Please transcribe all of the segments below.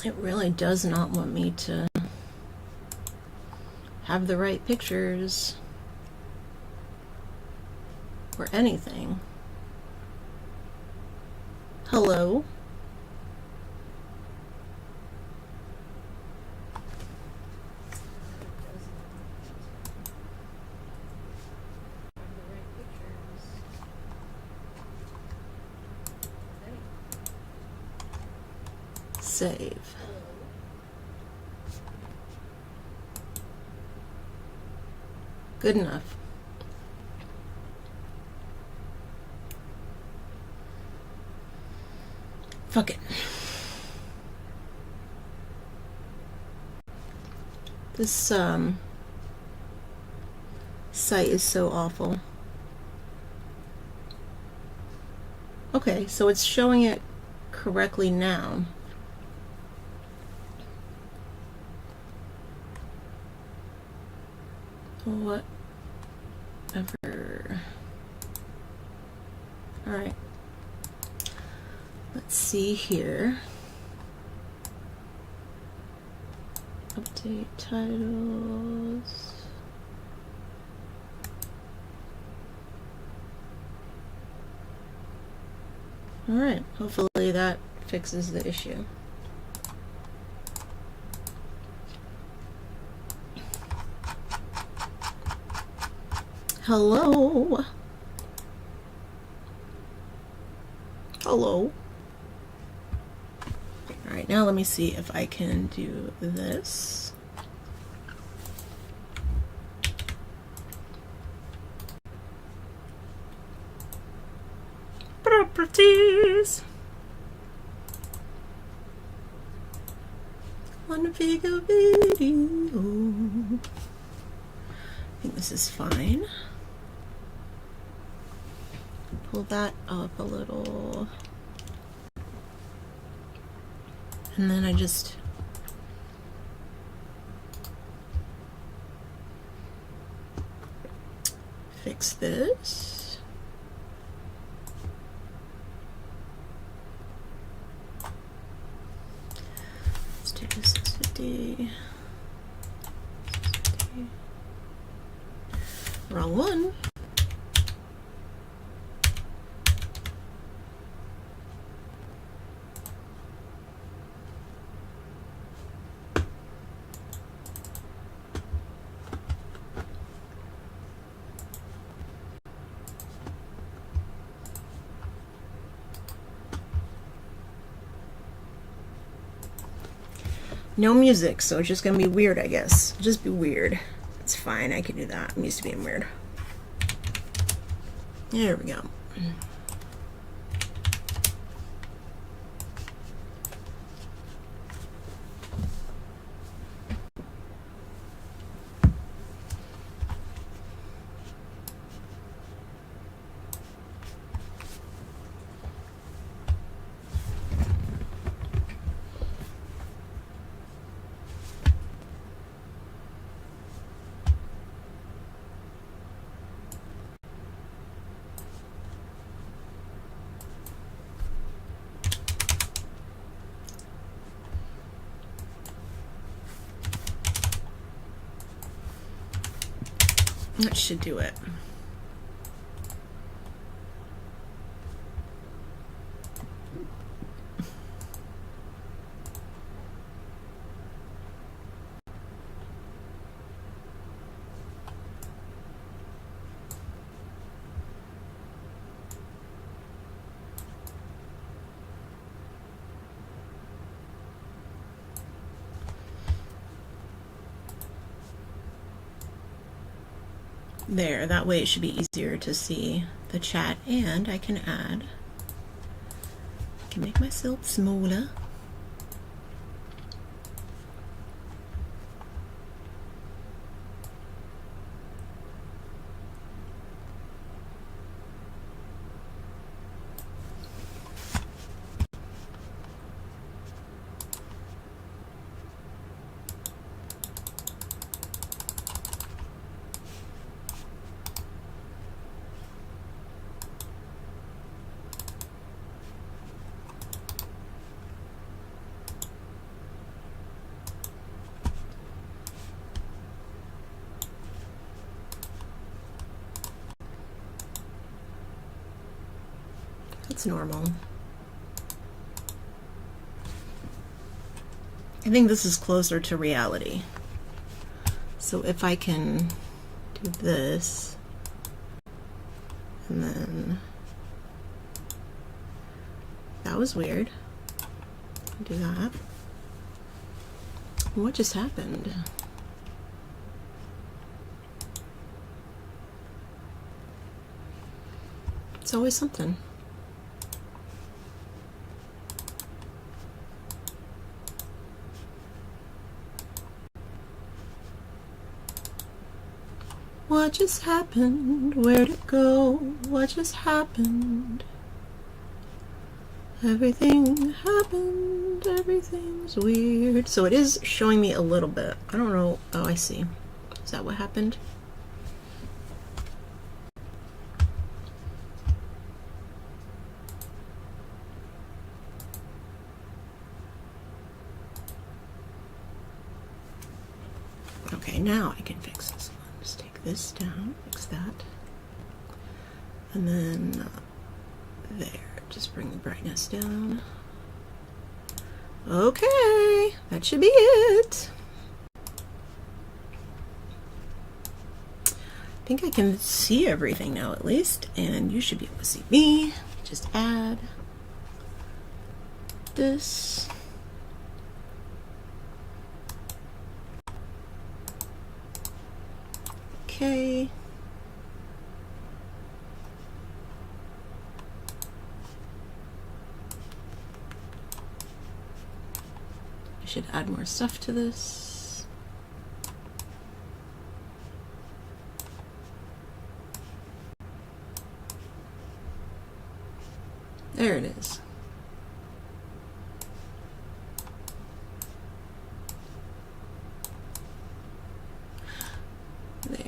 It really does not want me to have the right pictures or anything. Hello? Save. Good enough. Fuck it. This site is so awful. Okay, so it's showing it correctly now. Whatever. Alright. Let's see here. Update titles. Alright, hopefully that fixes the issue. Hello? Hello? Alright, now let me see if I can do this. Properties. On Vigo video. I think this is fine. Pull that up a little. And then I just fix this. Let's do 650. Wrong one. No music, so it's just gonna be weird, I guess. Just be weird. It's fine, I can do that. I'm used to being weird. There we go. That should do it. There, that way it should be easier to see the chat, and I can add, I can make myself smaller. It's normal. I think this is closer to reality. So if I can do this, and then that was weird. Do that. What just happened? It's always something. What just happened? Where'd it go? What just happened? Everything happened. Everything's weird. So it is showing me a little bit. I don't know. Oh, I see. Is that what happened? Okay, now I can fix this one. Just take this down, fix that. And then there. Just bring the brightness down. Okay, that should be it. I think I can see everything now at least, and you should be able to see me. Just add this. Okay. Should add more stuff to this. There it is. There.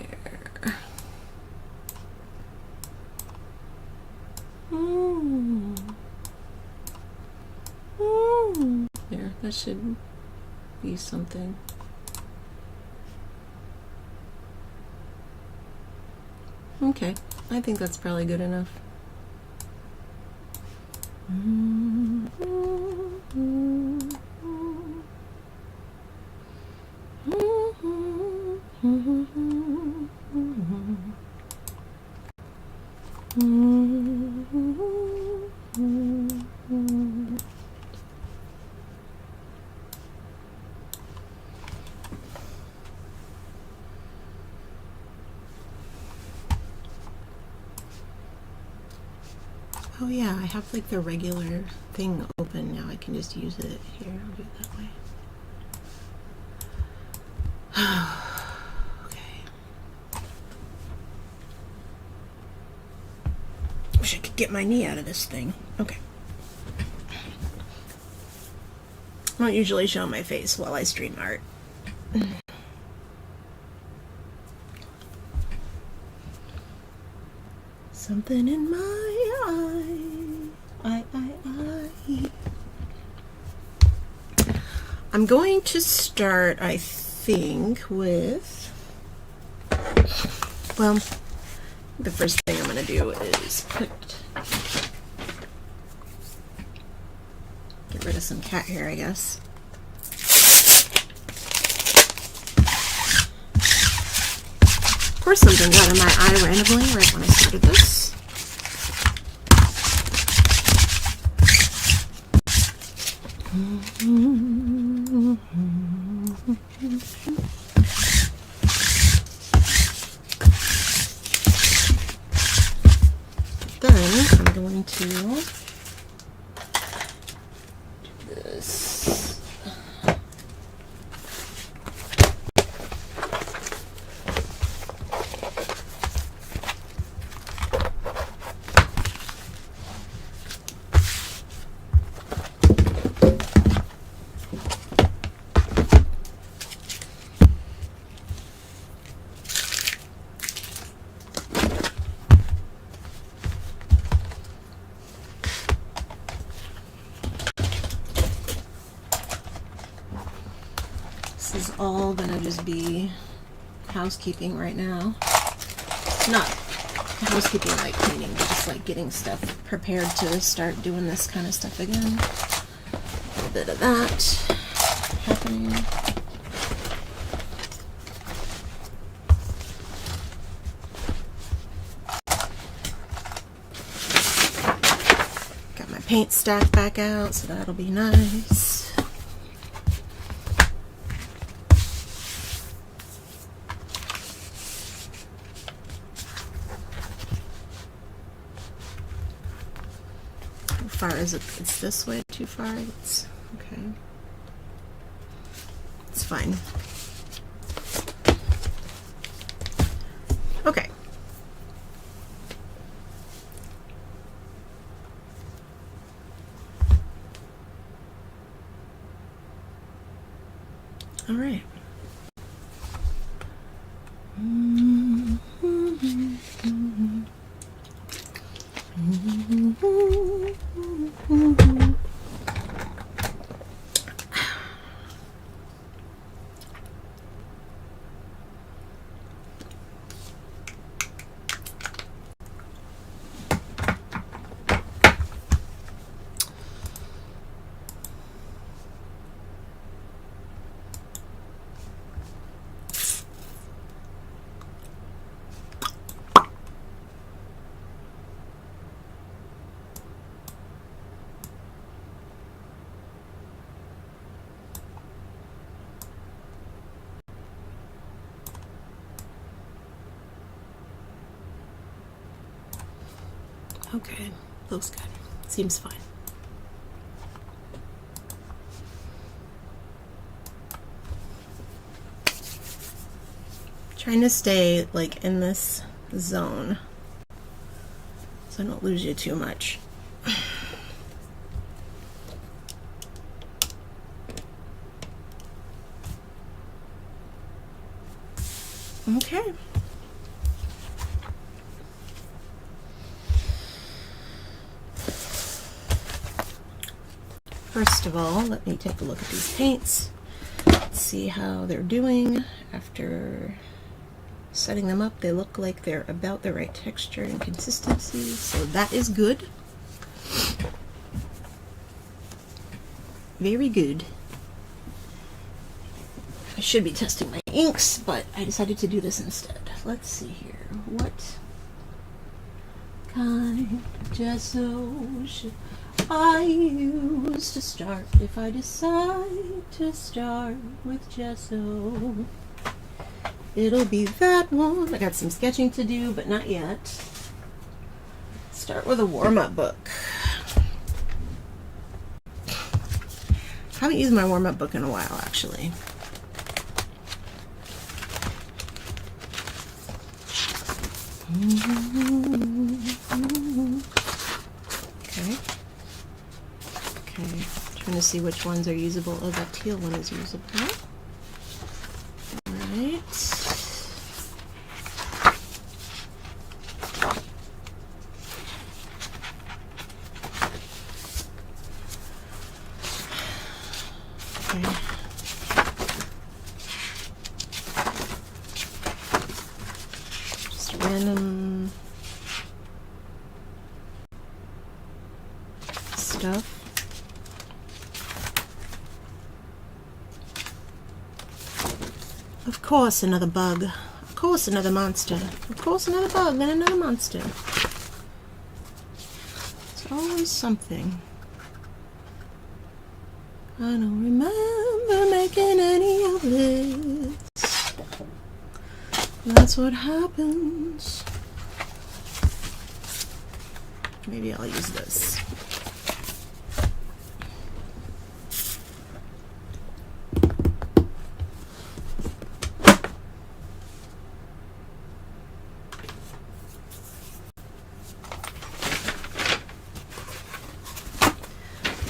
There, that should be something. Okay, I think that's probably good enough. Oh yeah, I have like the regular thing open now. I can just use it here. I'll do it that way. Okay. Wish I could get my knee out of this thing. Okay. I don't usually show my face while I stream art. Something in my eye. I'm going to start, I think, with, well, the first thing I'm going to do is get rid of some cat hair, I guess. Of course something got in my eye randomly right when I started this. Then I'm going to do this. This is all gonna just be housekeeping right now. Not housekeeping like cleaning, but just like getting stuff prepared to start doing this kind of stuff again. A little bit of that happening. Got my paint stacked back out, so that'll be nice. How far is it? It's this way. Too far? It's okay. It's fine. Okay. All right. Okay, looks good. Seems fine. Trying to stay like in this zone so I don't lose you too much. Okay. First of all, let me take a look at these paints, see how they're doing after setting them up. They look like they're about the right texture and consistency, so that is good. Very good. I should be testing my inks, but I decided to do this instead. Let's see here. What kind of gesso should I use to start if I decide to start with gesso? It'll be that one. I got some sketching to do, but not yet. Start with a warm-up book. Haven't used my warm-up book in a while, actually. Okay. Okay. Trying to see which ones are usable. Oh, that teal one is usable. All right. Okay. Just random stuff. Of course, another bug. Of course, another monster. Of course, another bug, then another monster. It's always something. I don't remember making any of this. That's what happens. Maybe I'll use this.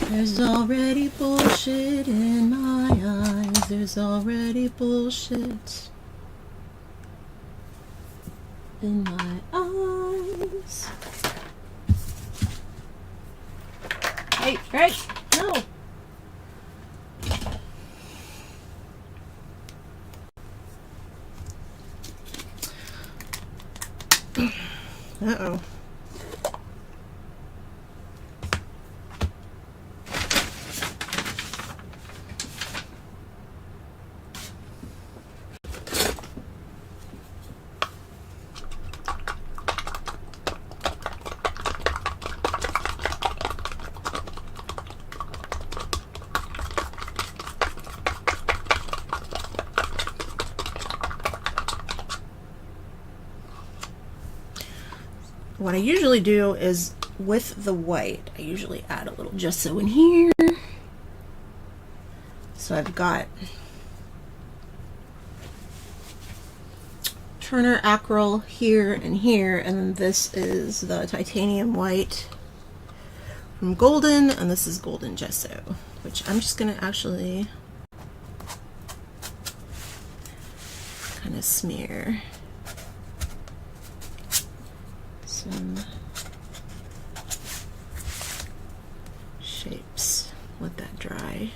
There's already bullshit in my eyes. There's already bullshit in my eyes. Hey, hey, no. Uh-oh. What I usually do is with the white, I usually add a little gesso in here. So I've got Turner Acryl here and here, and then this is the titanium white from Golden, and this is Golden Gesso, which I'm just gonna actually kind of smear some shapes. Let that dry.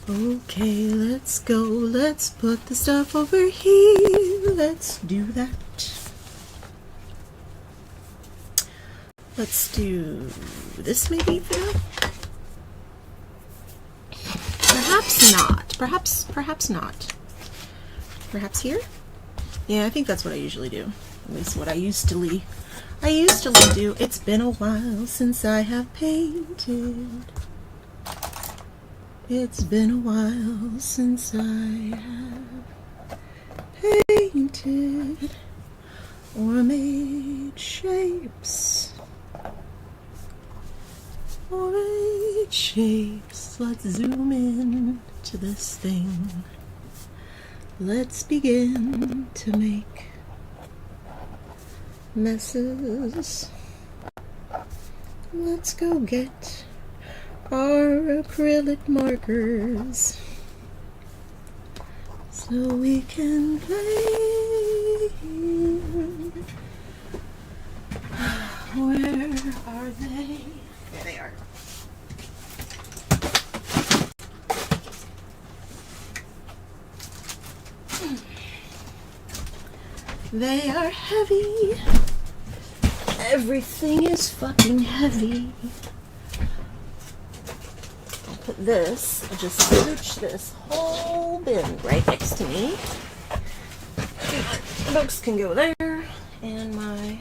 Okay, let's go. Let's put the stuff over here. Let's do that. Let's do this maybe for now. Perhaps not. Perhaps not. Perhaps here? Yeah, I think that's what I usually do. At least what I used to do. It's been a while since I have painted. It's been a while since I have painted or made shapes. Let's zoom in to this thing. Let's begin to make messes. Let's go get our acrylic markers so we can play. Where are they? There they are. They are heavy. Everything is fucking heavy. I'll put this, I'll just scooch this whole bin right next to me. My books can go there, and my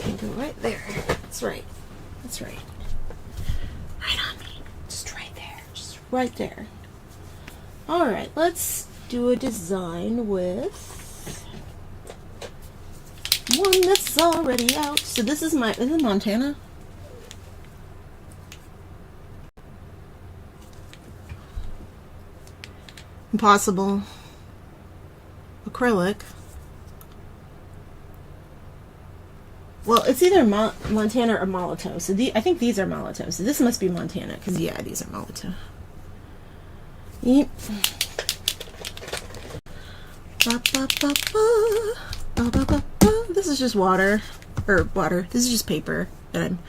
can go right there. That's right. That's right. Right on me. Just right there. Just right there. Alright, let's do a design with one that's already out. So this is is it Montana? Impossible acrylic. Well, it's either Montana or Molitor. So I think these are Molitor. So this must be Montana, because yeah, these are Molitor. Yep. This is just water. This is just paper, and I'm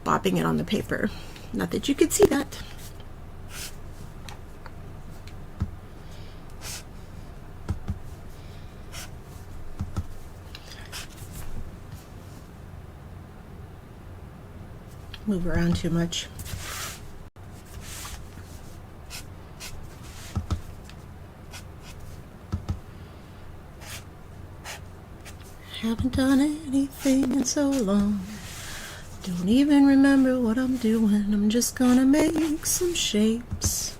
bopping it on the paper. Not that you could see that. Move around too much. Haven't done anything in so long. Don't even remember what I'm doing. I'm just gonna make some shapes.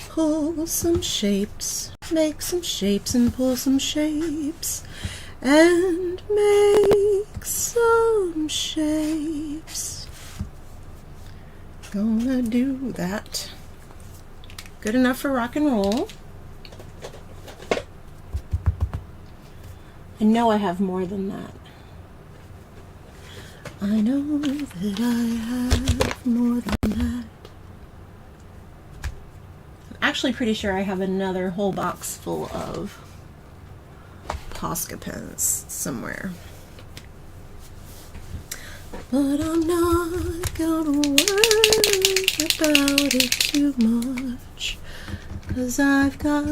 Pull some shapes. Make some shapes and pull some shapes. And make some shapes. Gonna do that. Good enough for rock and roll. I know I have more than that. I know that I have more than that. actually pretty sure I have another whole box full of Posca pens somewhere. But I'm not gonna worry about it too much, 'cause I've got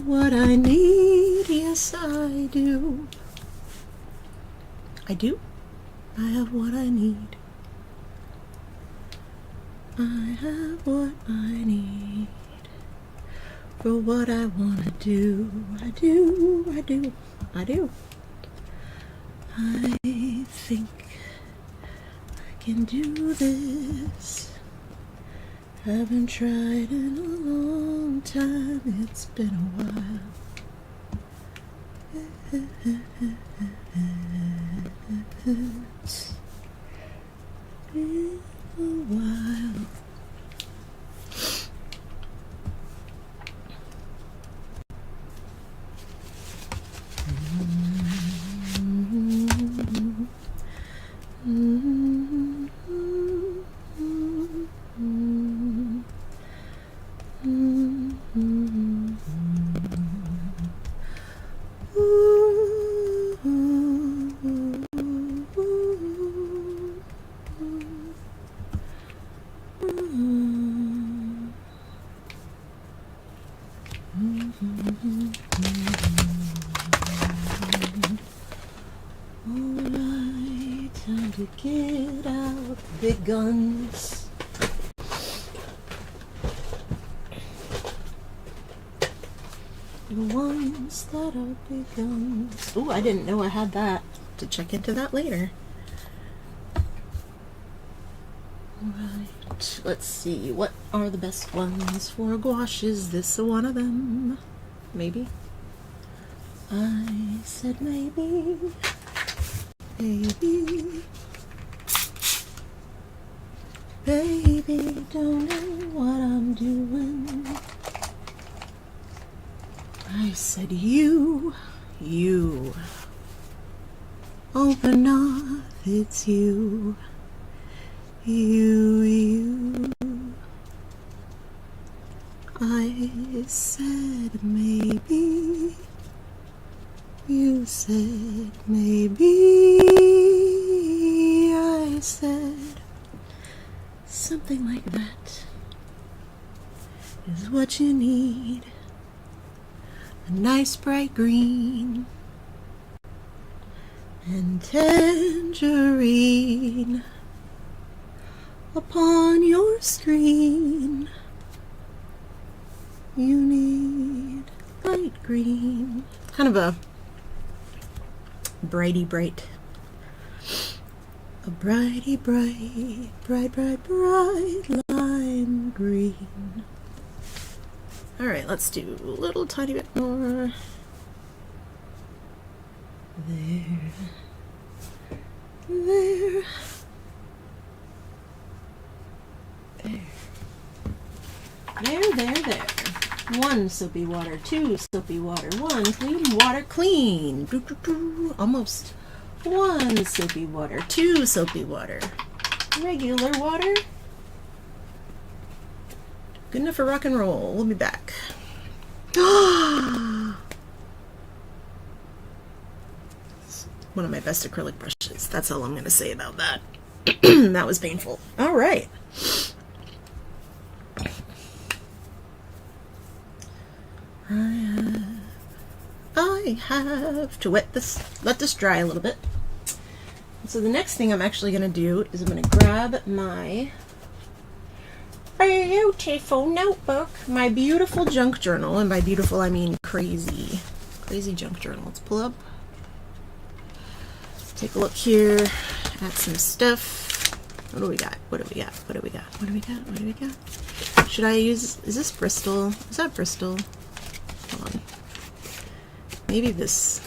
what I need, yes I do. I do? I have what I need. I have what I need for what I wanna do. I do, I do, I do. I think I can do this. Haven't tried in a long time, it's been a while. It's been a while. Alright, time to get out the big guns. The ones that are big guns. Oh, I didn't know I had that. To check into that later. Alright, let's see. What are the best ones for gouache? Is this one of them? Maybe? I said maybe. Baby. Baby, don't know what I'm doing. I said you. Open up, it's you. You. I said maybe. You said maybe. I said something like that is what you need. A nice bright green and tangerine upon your screen. You need light green. Kind of a brighty bright. A brighty bright, bright lime green. Alright, let's do a little tiny bit more. There. There. 1 soapy water, 2 soapy water, 1 clean water, clean. Almost. 1 soapy water, 2 soapy water, regular water. Good enough for rock and roll. We'll be back. One of my best acrylic brushes. That's all I'm going to say about that. That was painful. All right. I have to let this dry a little bit. So the next thing I'm actually going to do is I'm going to grab my beautiful notebook, my beautiful junk journal, and by beautiful I mean crazy junk journal. Let's pull up, take a look here at some stuff. What do we got? Should I use, is this Bristol? Is that Bristol? Hold on. Maybe this.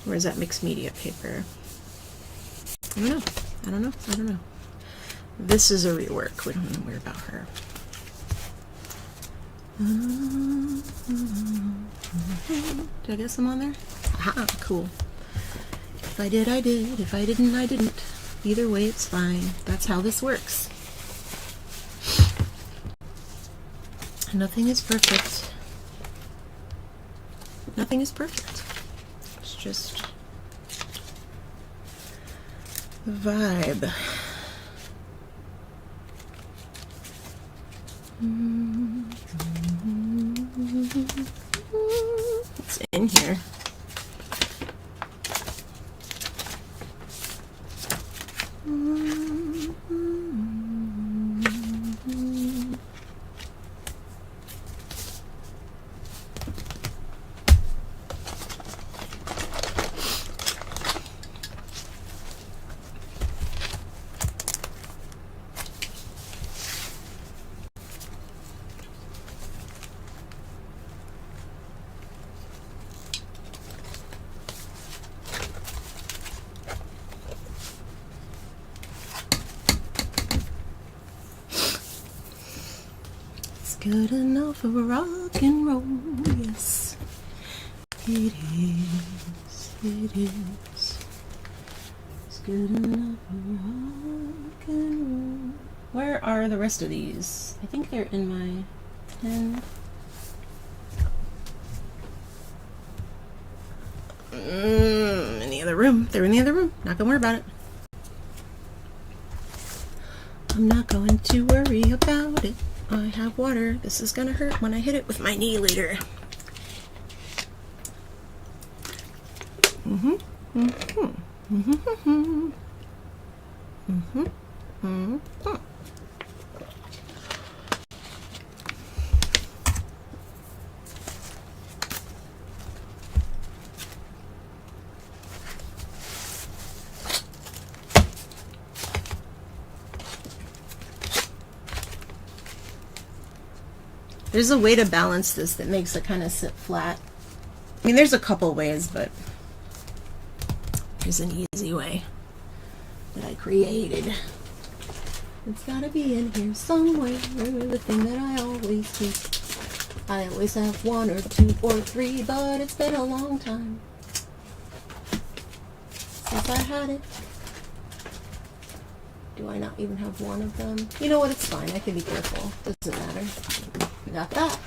Or is that mixed media paper? I don't know. This is a rework. We don't have to worry about her. Did I get some on there? Aha, cool. If I did, I did. If I didn't, I didn't. Either way, it's fine. That's how this works. Nothing is perfect. Nothing is perfect. It's just the vibe. It's in here. Good enough for rock and roll, yes, it is, it is. It's good enough for rock and roll. Where are the rest of these? I think they're in my pen. In the other room. They're in the other room. Not gonna worry about it. I'm not going to worry about it. I have water. This is gonna hurt when I hit it with my knee later. There's a way to balance this that makes it kind of sit flat. I mean, there's a couple ways, but there's an easy way that I created. It's gotta be in here somewhere, the thing that I always keep. I always have 1 or 2 or 3, but it's been a long time since I had it. Do I not even have one of them? You know what, it's fine, I can be careful. Doesn't matter. We got that.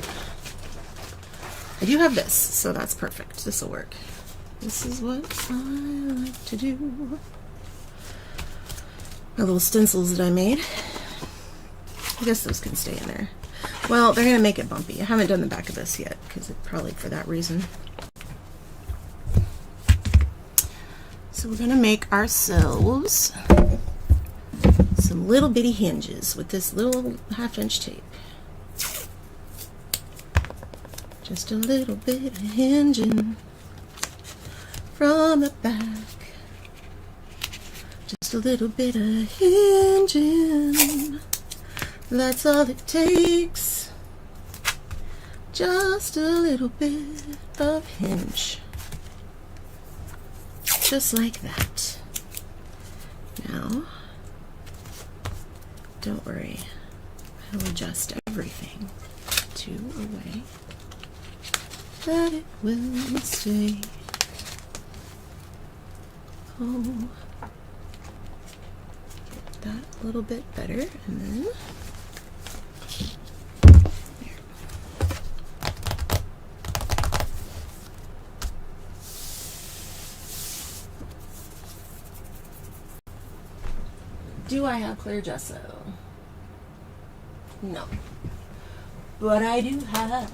I do have this, so that's perfect. This will work. This is what I like to do. My little stencils that I made. I guess those can stay in there. Well, they're going to make it bumpy. I haven't done the back of this yet, because it's probably for that reason. So we're going to make ourselves some little bitty hinges with this little 1/2-inch tape. Just a little bit of hinging from the back. Just a little bit of hinging. That's all it takes. Just a little bit of hinge. Just like that. Now, don't worry. I'll adjust everything to a way that it will stay. Oh, get that a little bit better, and then there. Do I have clear gesso? No, but I do have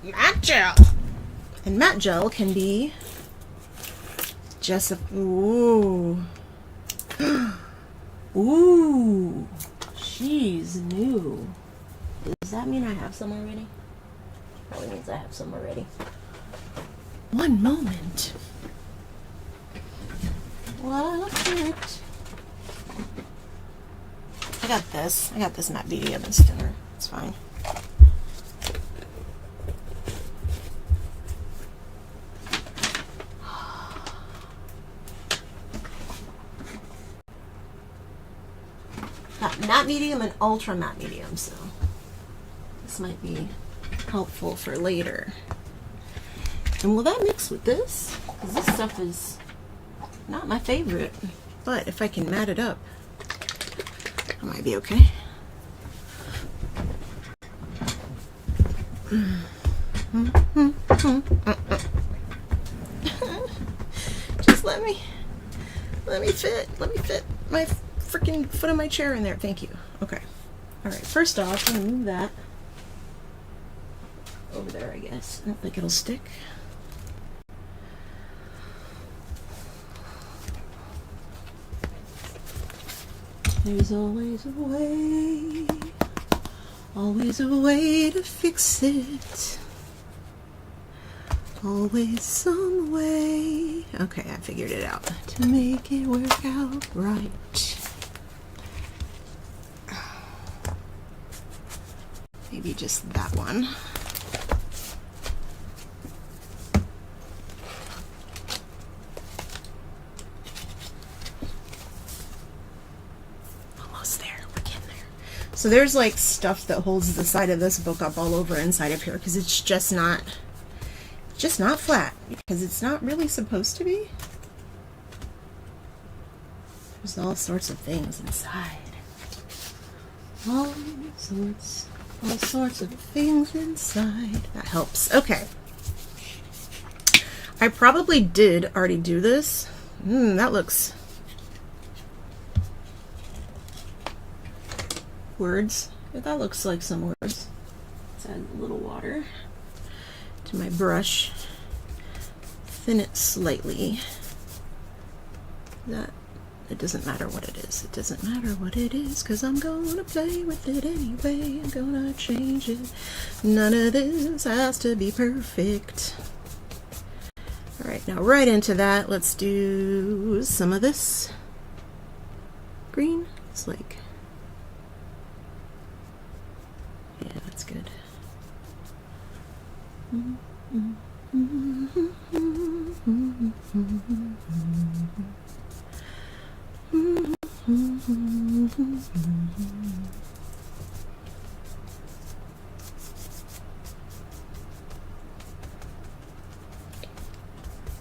matte gel. And matte gel can be just a, ooh, ooh, she's new. Does that mean I have some already? Probably means I have some already. One moment. What's it? I got this matte medium and thinner. It's fine. Matte medium and ultra matte medium, so this might be helpful for later. And will that mix with this? Because this stuff is not my favorite, but if I can matte it up, I might be okay. Just let me fit my freaking foot of my chair in there. Thank you. Okay. All right. First off, I'm gonna move that over there, I guess. I don't think it'll stick. There's always a way to fix it. Always some way. Okay, I figured it out. To make it work out right. Maybe just that one. Almost there. We're getting there. So there's like stuff that holds the side of this book up all over inside of here because it's just not flat, because it's not really supposed to be. There's all sorts of things inside. All sorts of things inside. That helps. Okay. I probably did already do this. That looks... Words. That looks like some words. Let's add a little water to my brush. Thin it slightly. That... It doesn't matter what it is. It doesn't matter what it is, because I'm going to play with it anyway. I'm going to change it. None of this has to be perfect. Alright, now right into that, let's do some of this green. It's like... Yeah, that's good.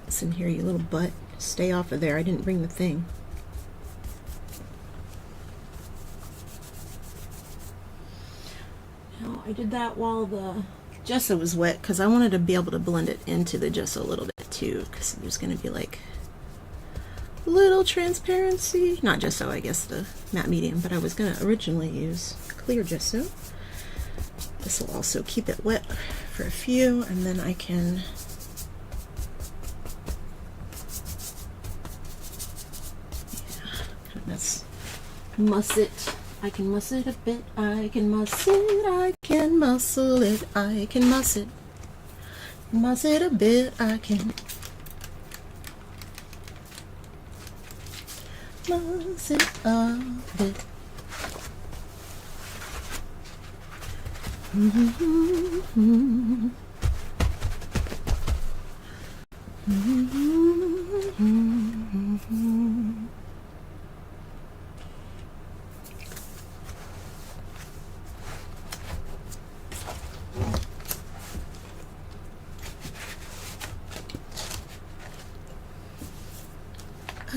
Listen here, you little butt. Stay off of there. I didn't bring the thing. Now, I did that while the gesso was wet because I wanted to be able to blend it into the gesso a little bit too, because there's going to be like little transparency. Not gesso, I guess, the matte medium, but I was going to originally use clear gesso. This will also keep it wet for a few, and then I can muss it. I can muss it a bit. I can muss it. I can muscle it. I can muss it. Muss it a bit. I can muss it a bit.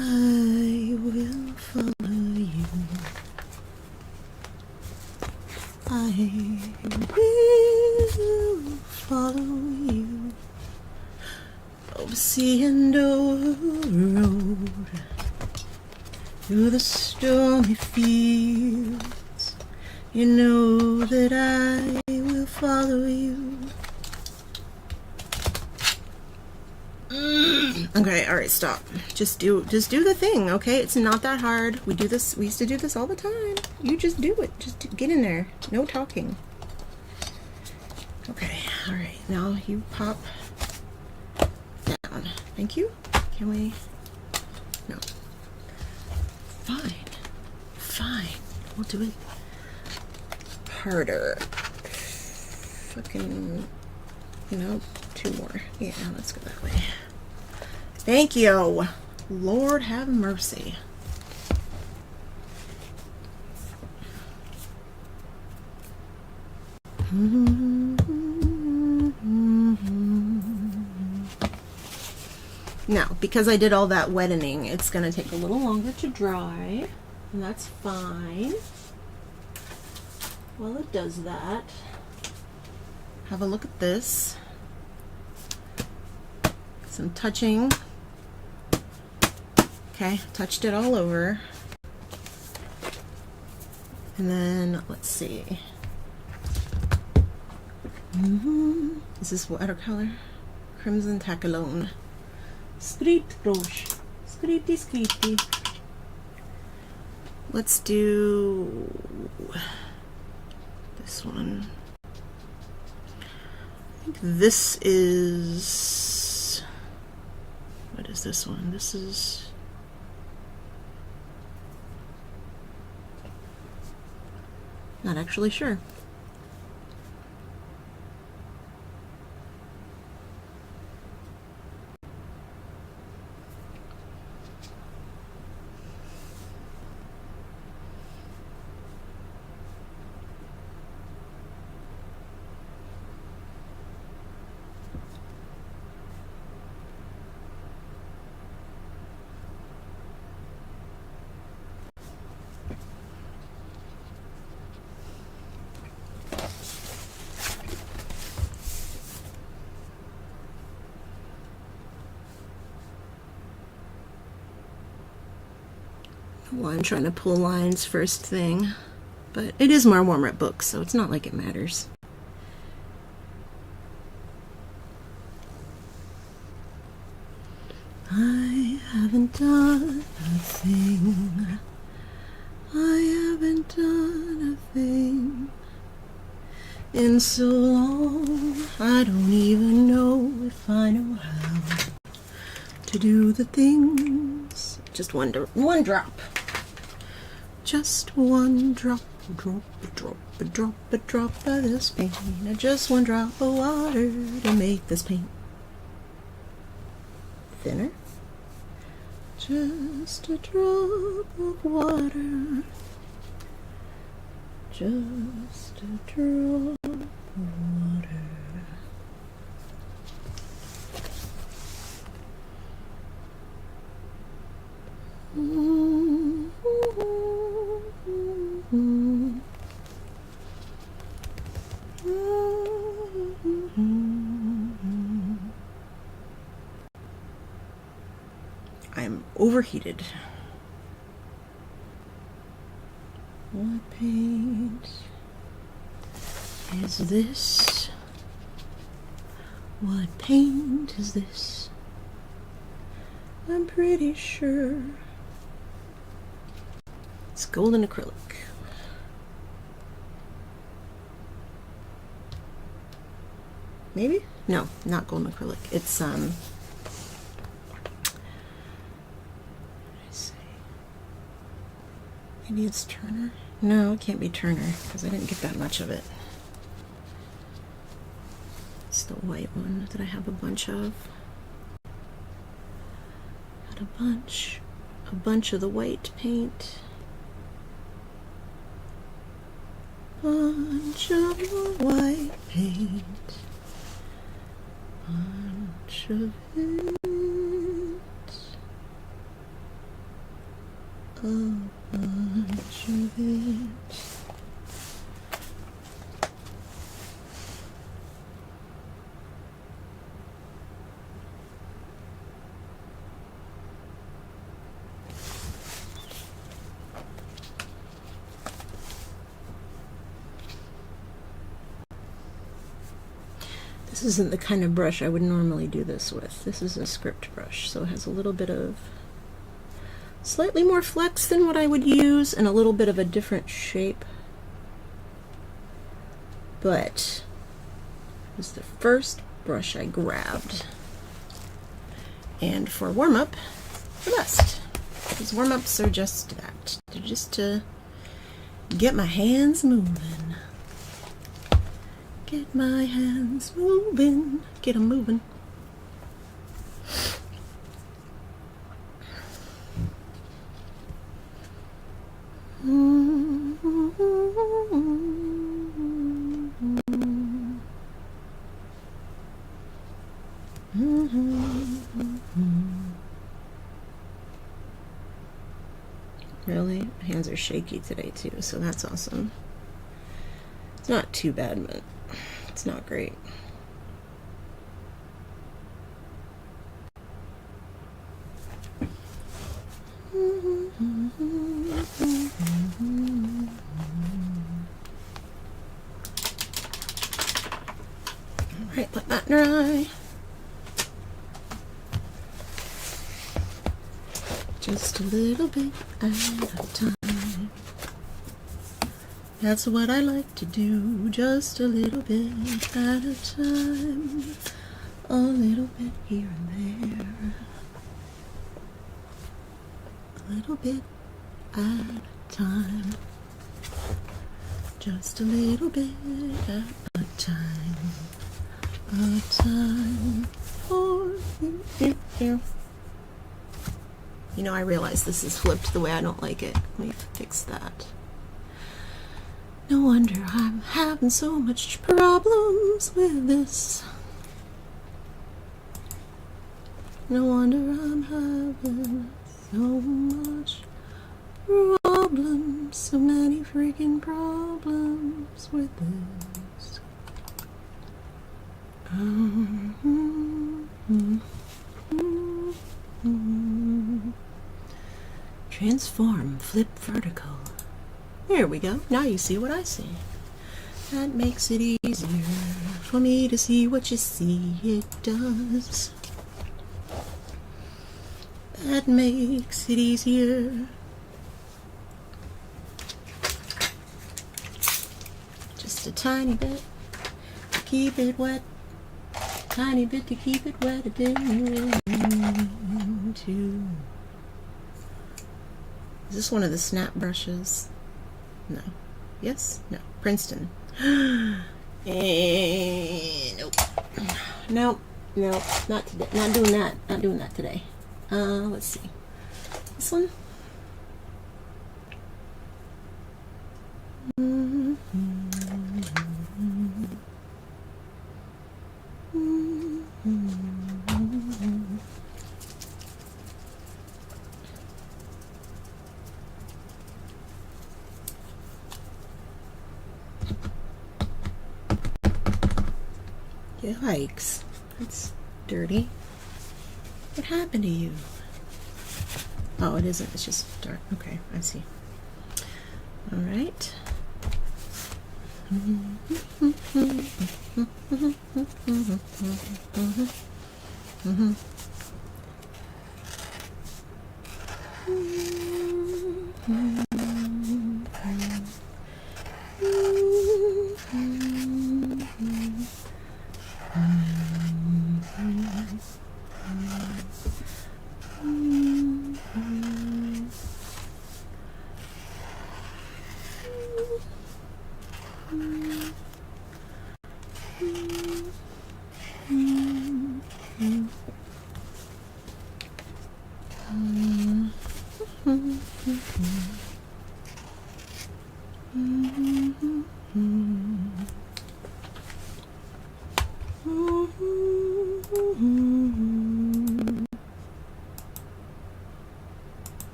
I will follow you. I will follow you. Over sea and over road, through the stormy fields. You know that I will follow you. Okay, alright, stop. Just do the thing, okay? It's not that hard. We used to do this all the time. You just do it. Get in there. No talking. Okay, alright. Now you pop down. Thank you. Can we? No. Fine. We'll do it harder. Fucking, two more. Yeah, let's go that way. Thank you. Lord have mercy. Now, because I did all that wetting, it's going to take a little longer to dry, and that's fine. While it does that, have a look at this. Some touching. Okay, touched it all over. And then, let's see. Is this watercolor? Crimson Takalone. Script brush. Scripty, scripty. Let's do this one. I think this is, what is this one? This is, not actually sure. Well, I'm trying to pull lines first thing, but it is my warm-up book, so it's not like it matters. I haven't done a thing. I haven't done a thing in so long. I don't even know if I know how to do the things. Just one drop. Just one drop, drop, drop, drop, drop of this paint. Just one drop of water to make this paint thinner. Just a drop of water. Just a drop of water. I'm overheated. What paint is this? What paint is this? I'm pretty sure it's golden acrylic. Maybe? No, not golden acrylic. It's maybe it's Turner? No, it can't be Turner because I didn't get that much of it. It's the white one that I have a bunch of. Got a bunch of the white paint. Bunch of the white paint. Bunch of it. A bunch of it. This isn't the kind of brush I would normally do this with. This is a script brush, so it has a little bit of slightly more flex than what I would use and a little bit of a different shape. But it was the first brush I grabbed. And for warm-up, the best. Because warm-ups are just that. They're just to get my hands moving. Get my hands moving. Get 'em moving. Really? My hands are shaky today too, so that's awesome. It's not too bad, but It's not great. Alright, let that dry. Just a little bit at a time. That's what I like to do, just a little bit at a time. A little bit here and there. A little bit at a time. Just a little bit at a time. A time for you. You know, I realize this is flipped the way I don't like it. Let me fix that. No wonder I'm having so much problems with this. No wonder I'm having so much problems. So many freaking problems with this. Transform, flip vertical. There we go. Now you see what I see. That makes it easier for me to see what you see. It does. That makes it easier. Just a tiny bit to keep it wet. Tiny bit to keep it wet. I didn't mean to. Is this one of the snap brushes? No. Yes? No. Princeton. Nope. Nope. Nope. Not today. Not doing that. Not doing that today. Let's see. This one? Yikes. That's dirty. What happened to you? Oh, it isn't. It's just dark. Okay, I see. All right.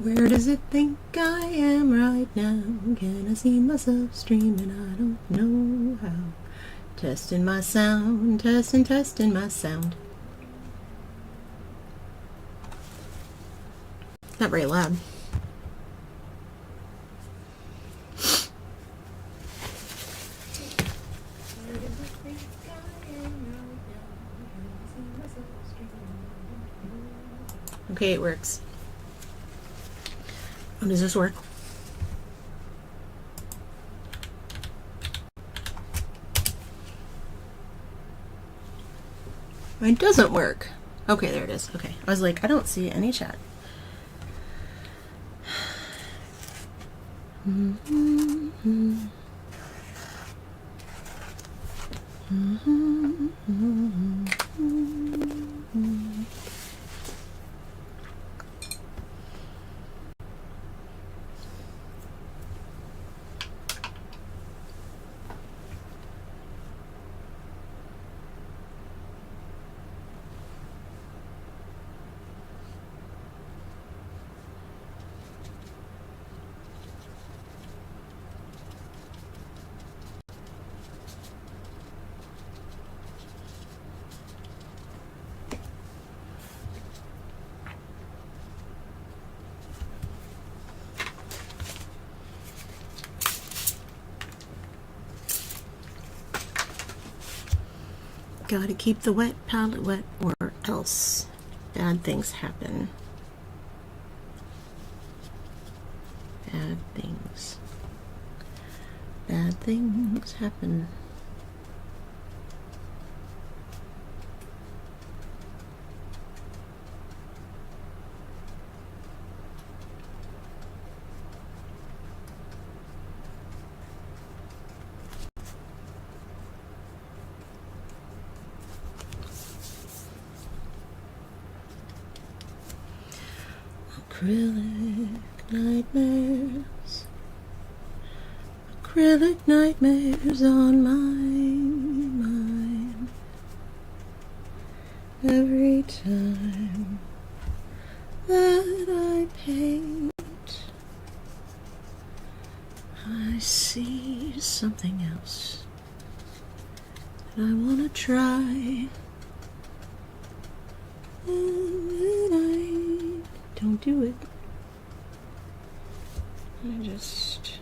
Where does it think I am right now? Can I see myself streaming? I don't know how. Testing my sound, testing my sound. Not very loud. Okay, it works. How does this work? It doesn't work. Okay, there it is. Okay. I was like, I don't see any chat. Gotta keep the wet palette wet or else bad things happen. Bad things. Bad things happen. Acrylic nightmares. Acrylic nightmares on my mind. Every time that I paint, I see something else that I want to try. And I don't do it. I just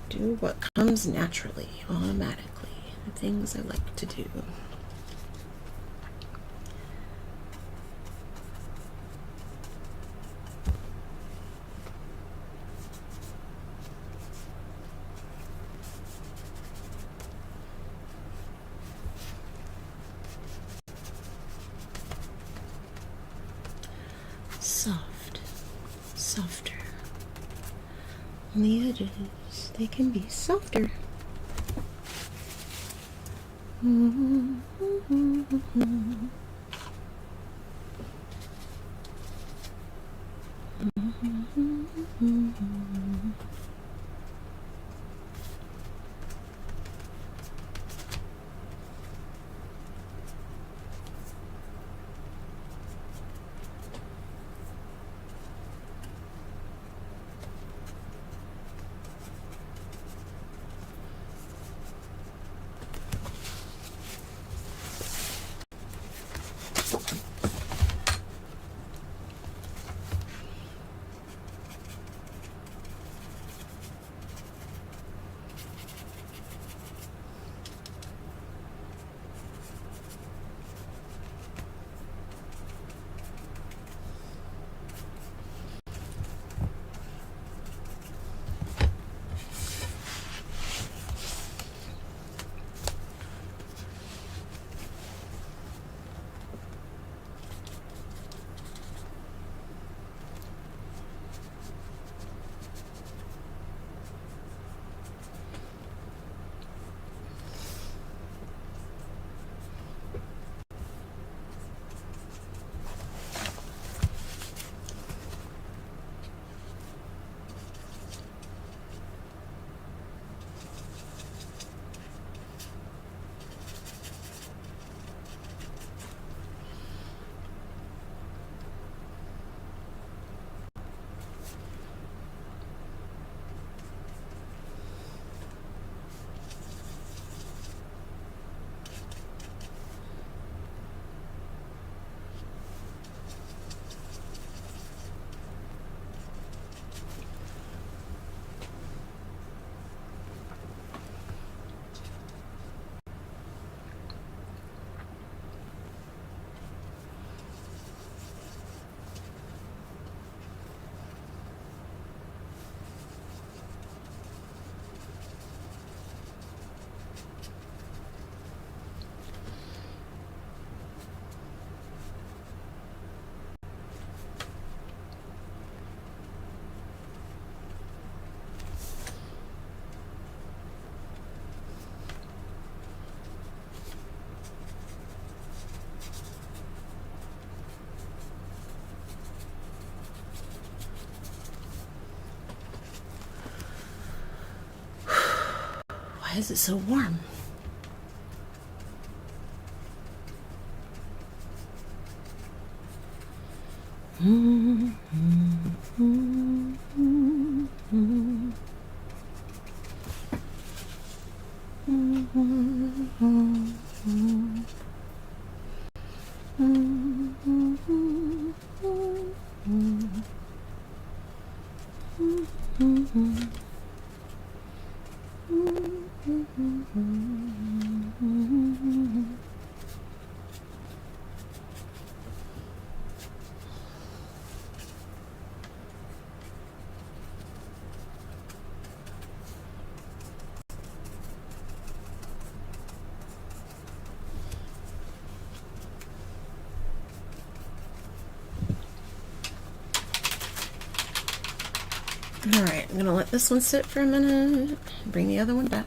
do what comes naturally, automatically, the things I like to do. Soft, softer. On the edges, they can be softer. Why is it so warm? Alright, I'm gonna let this one sit for a minute, bring the other one back.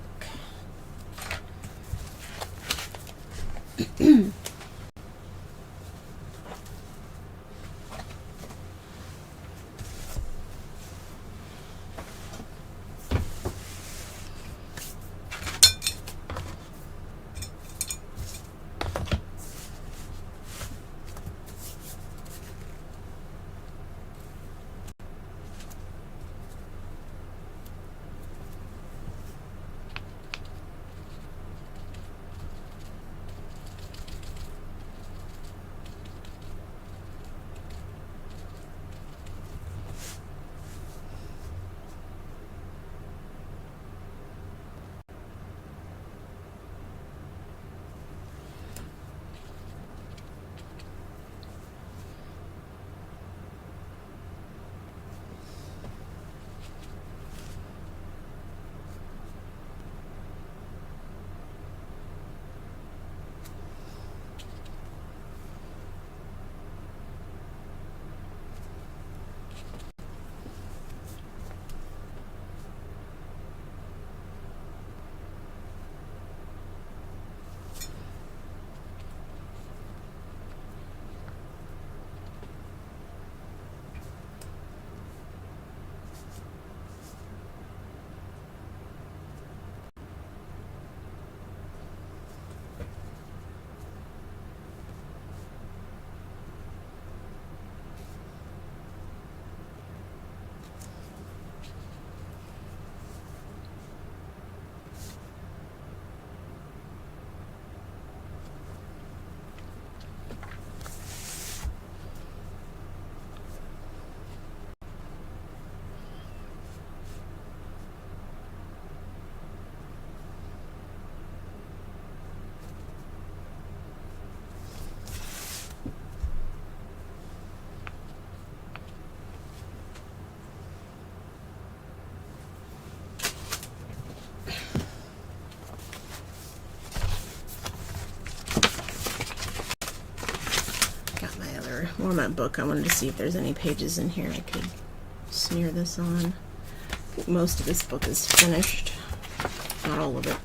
More of my book. I wanted to see if there's any pages in here I could smear this on. I think most of this book is finished. Not all of it.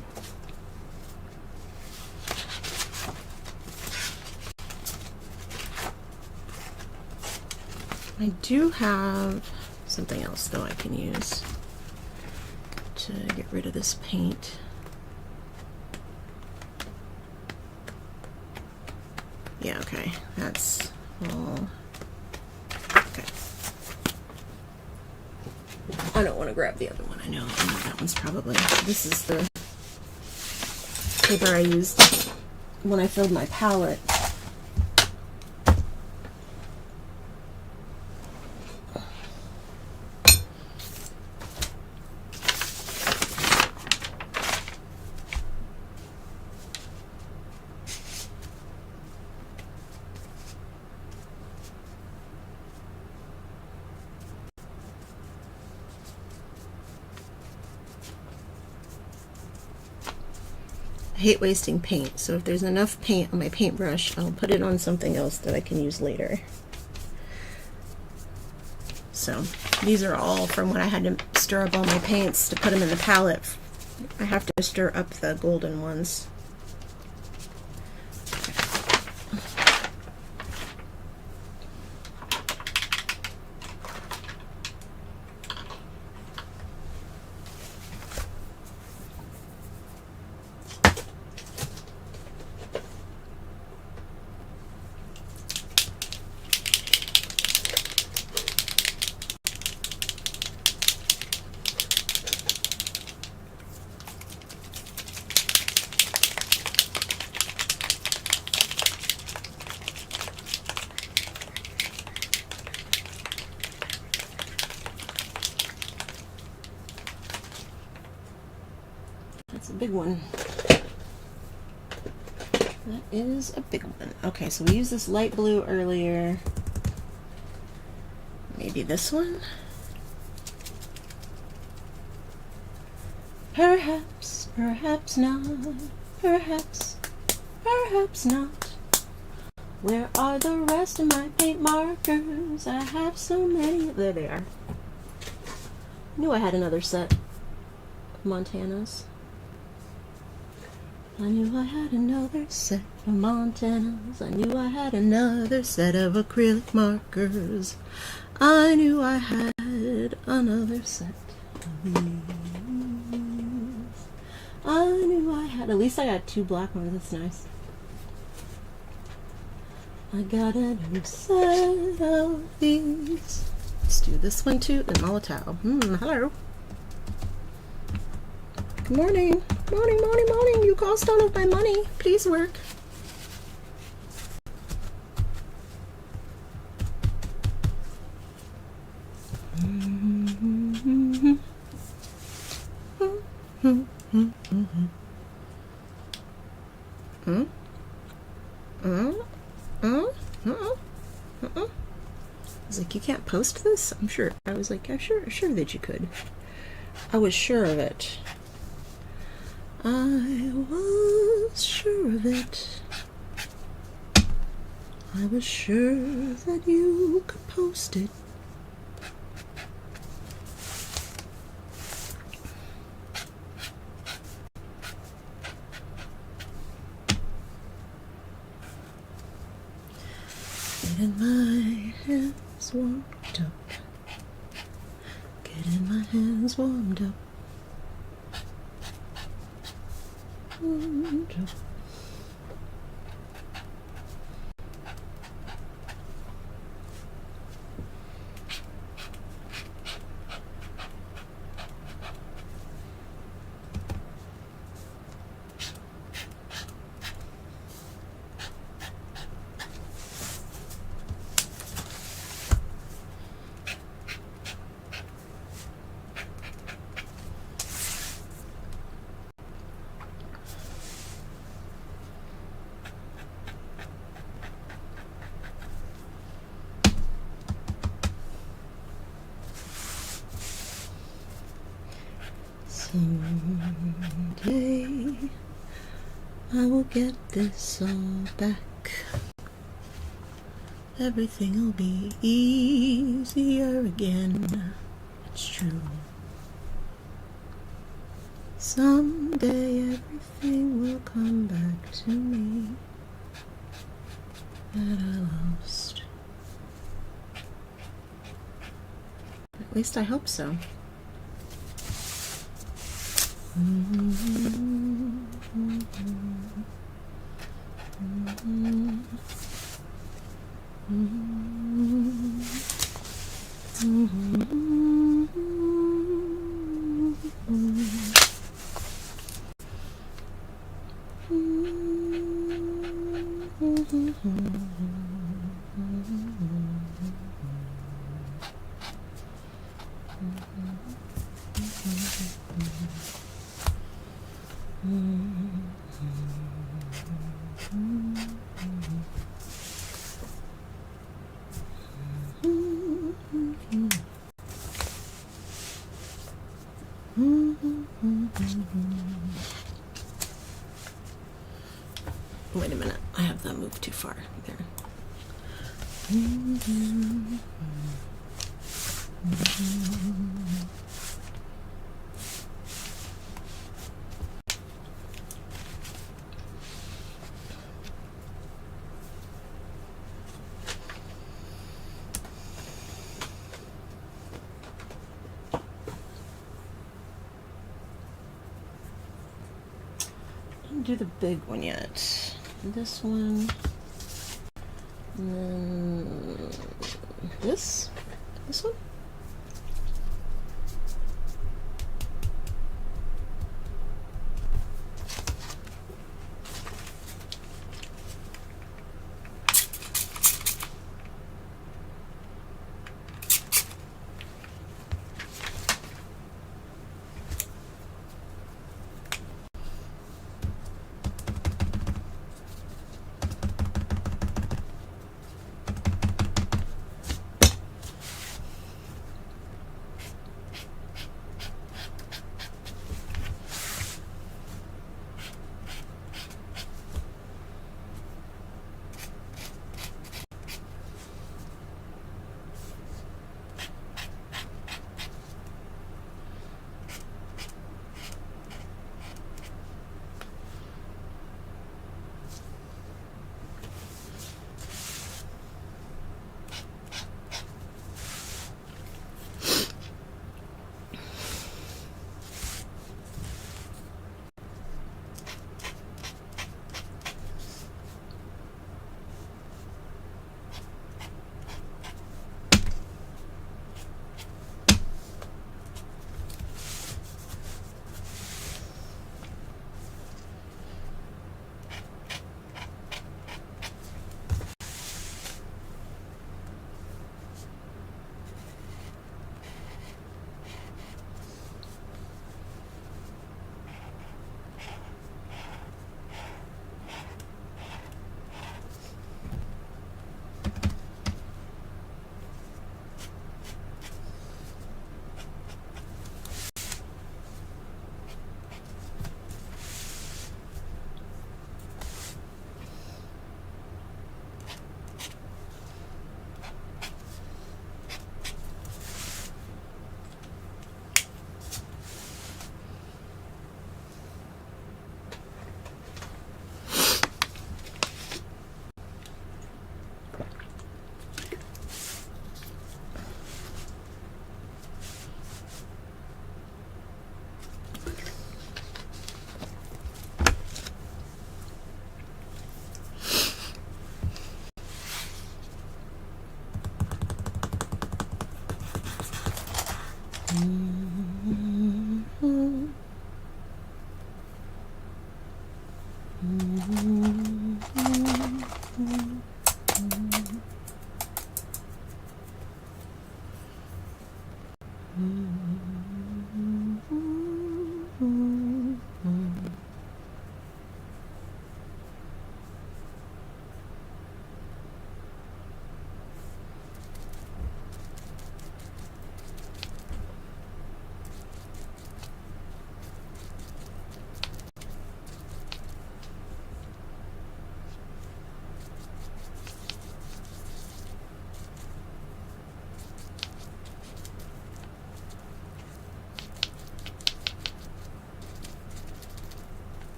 I do have something else though I can use to get rid of this paint. Yeah, okay. That's all. Okay. I don't want to grab the other one. I know that one's probably... This is the paper I used when I filled my palette. I hate wasting paint, so if there's enough paint on my paintbrush, I'll put it on something else that I can use later. So these are all from when I had to stir up all my paints to put them in the palette. I have to stir up the golden ones. That's a big one. That is a big one. Okay, so we used this light blue earlier. Maybe this one? Perhaps, perhaps not. Perhaps, perhaps not. Where are the rest of my paint markers? I have so many. There they are. Knew I had another set of Montanas. I knew I had another set of Montanas. I knew I had another set of acrylic markers. I knew I had another set of these. I knew I had, at least I got 2 black ones, that's nice. I got a new set of these. Let's do this one too, and Molotov. Hello. Good morning. Morning, morning, morning. You cost all of my money. Please work. I was like, you can't post this? I'm sure. I was like, yeah, sure that you could. I was sure of it. I was sure of it. I was sure that you could post it. Getting my hands warmed up. Getting my hands warmed up. Warmed up. Someday I will get this all back. Everything will be easier again. It's true. Someday everything will come back to me that I lost. At least I hope so. Wait a minute, I have that moved too far there. Didn't do the big one yet. This one, and then this one.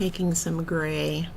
Making some gray.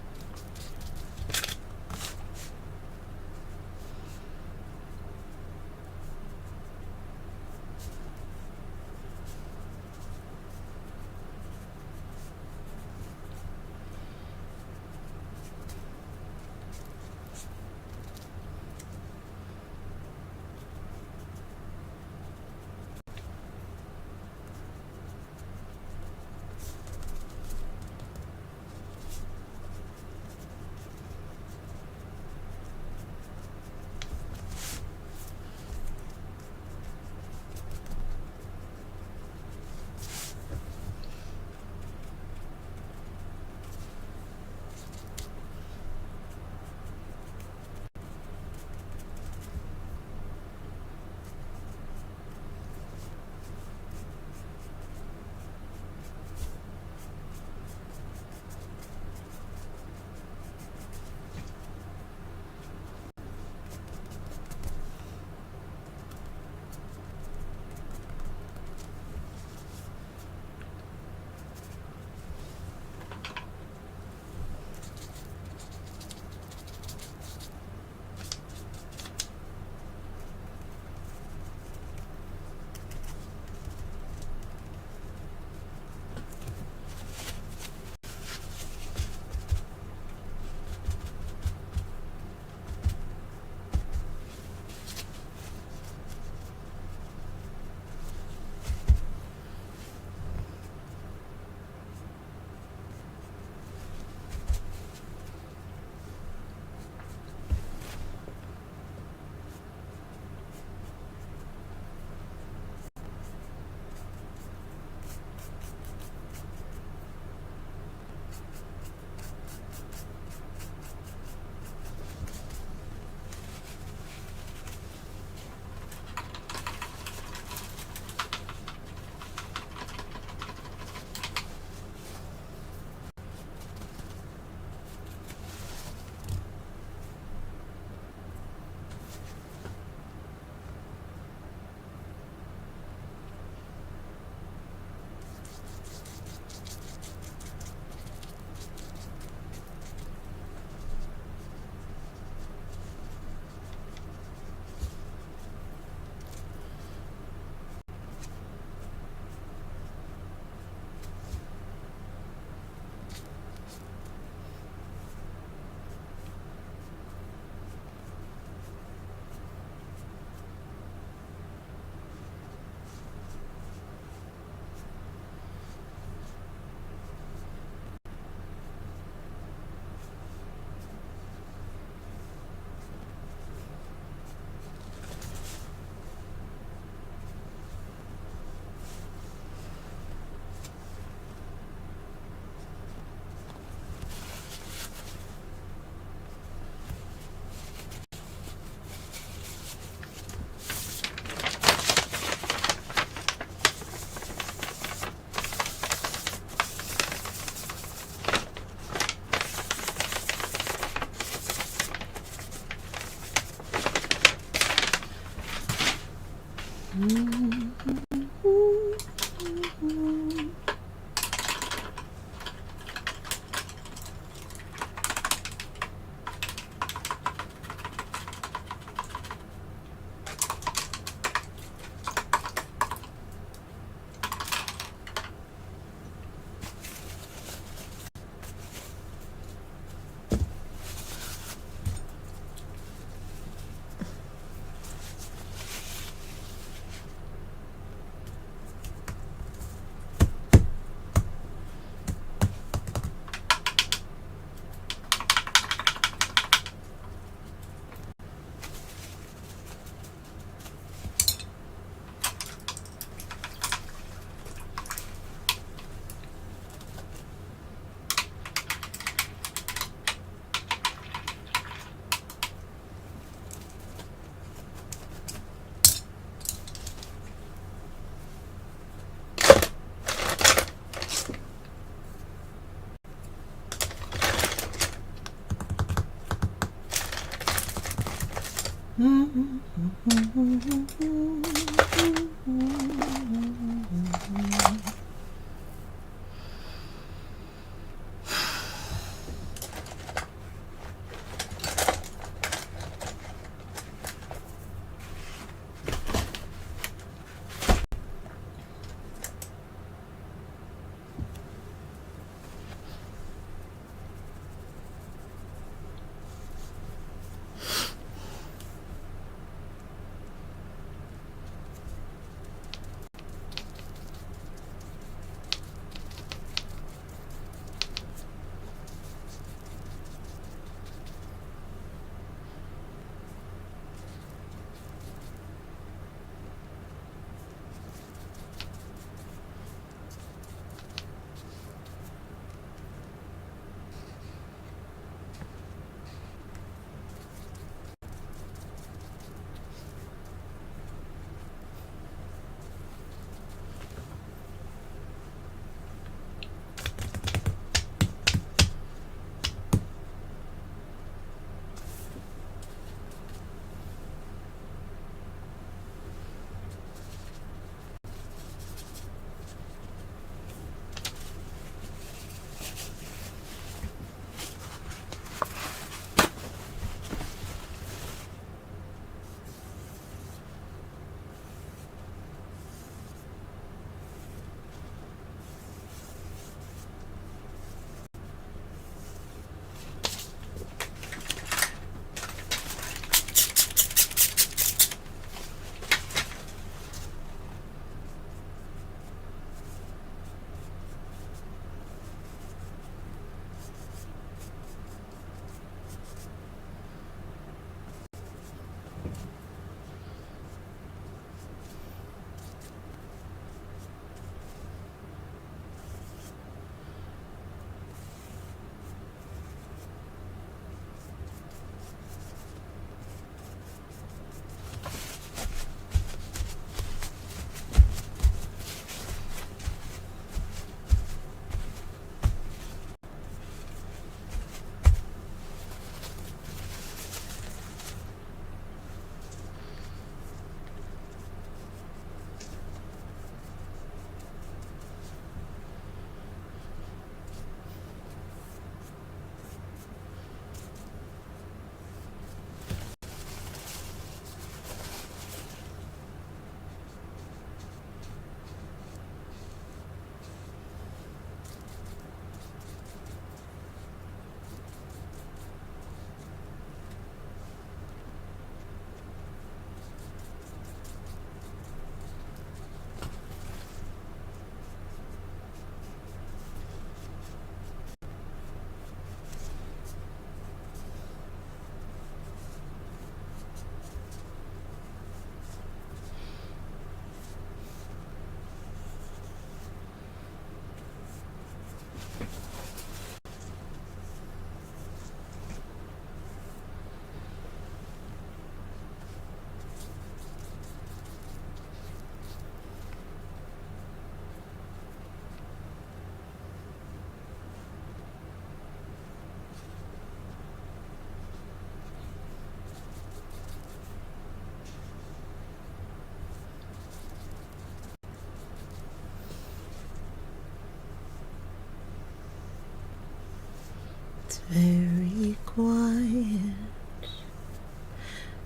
Very quiet.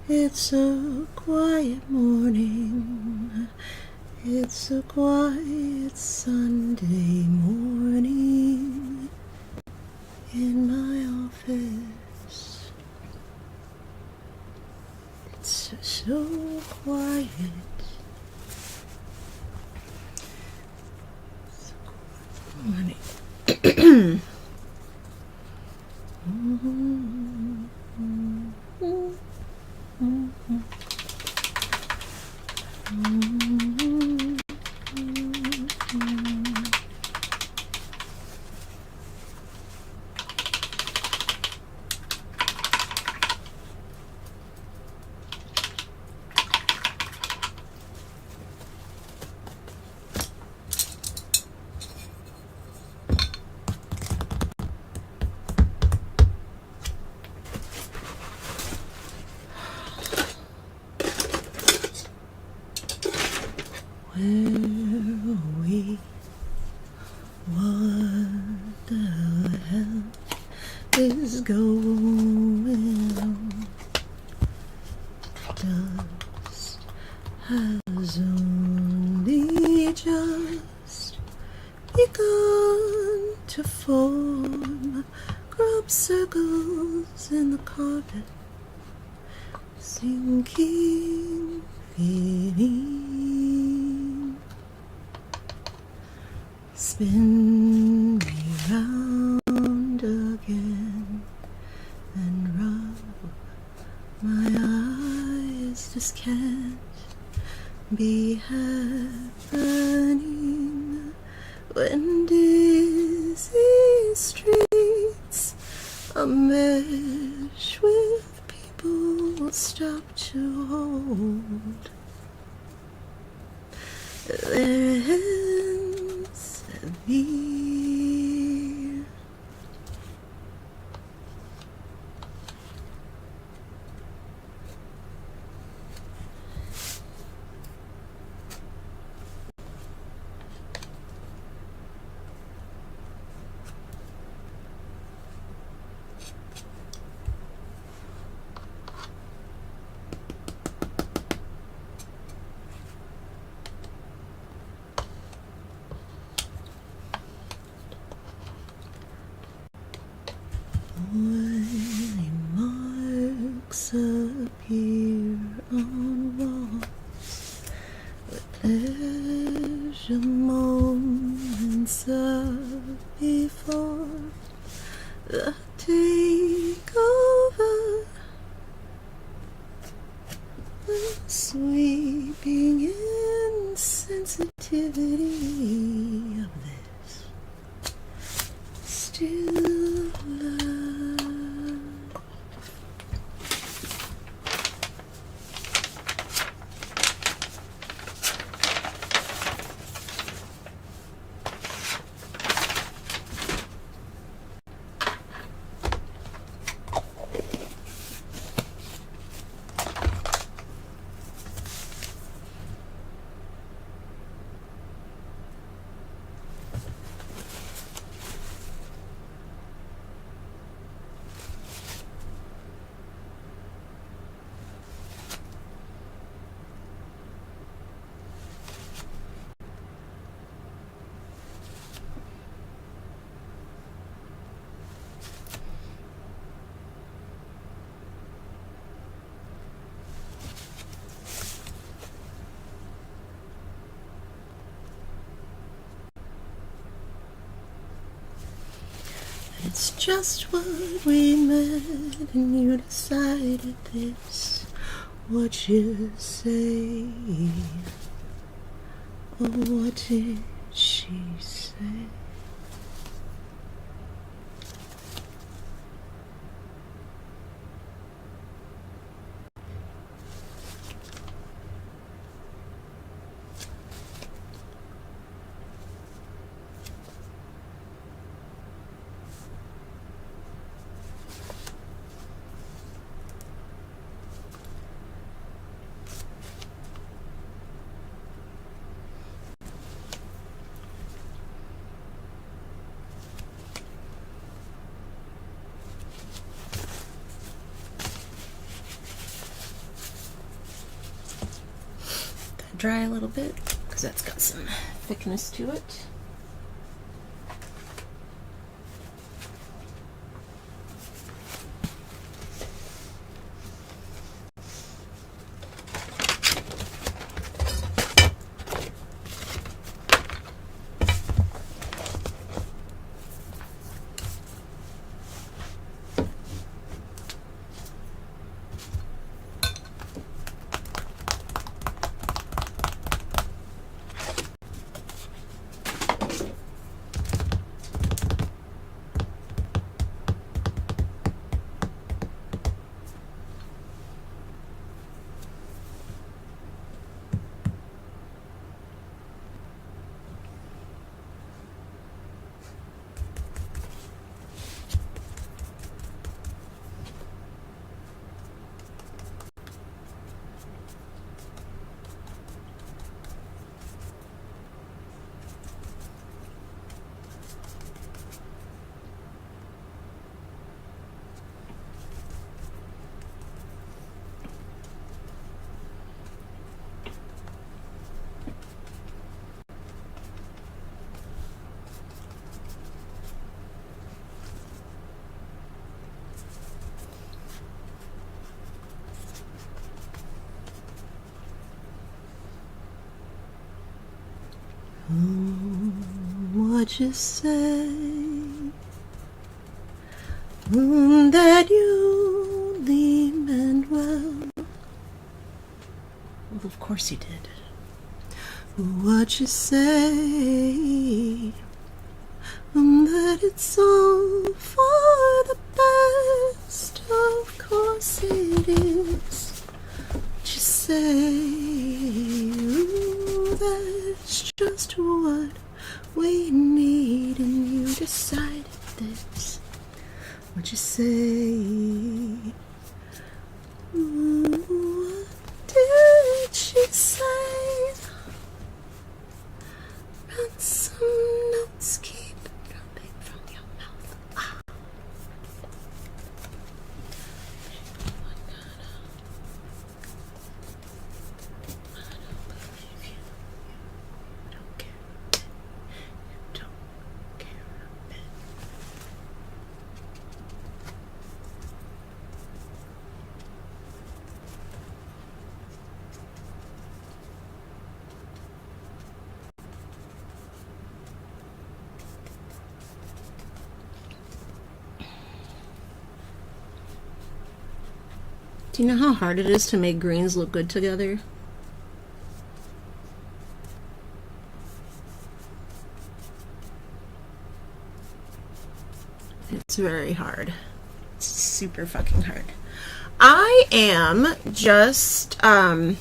It's a quiet morning. It's a quiet Sunday morning in my office. It's so quiet. So quiet morning. is going on. Dust has only just begun to form crop circles in the carpet, sinking feeling. Spin me round again and rub my eyes. This can't be happening when dizzy streets a mesh with people stop to hold their hands at me. Oily marks appear on walls with pleasure moments of before the takeover, the sweeping insensitivity of this still love. It's just what we meant, and you decided this. What you say? Oh, what did she say? Dry a little bit because that's got some thickness to it. what you say, that you only meant well. Well, of course you did. What you say, that it's all for the best. Of course it is. What you say, that's just what we need, and you decided this. What you say, what did she say? Ransom notes keep dropping from your mouth. I don't believe you. You don't care a bit. You don't care a bit. Do you know how hard it is to make greens look good together? It's very hard. It's super fucking hard. I am just, so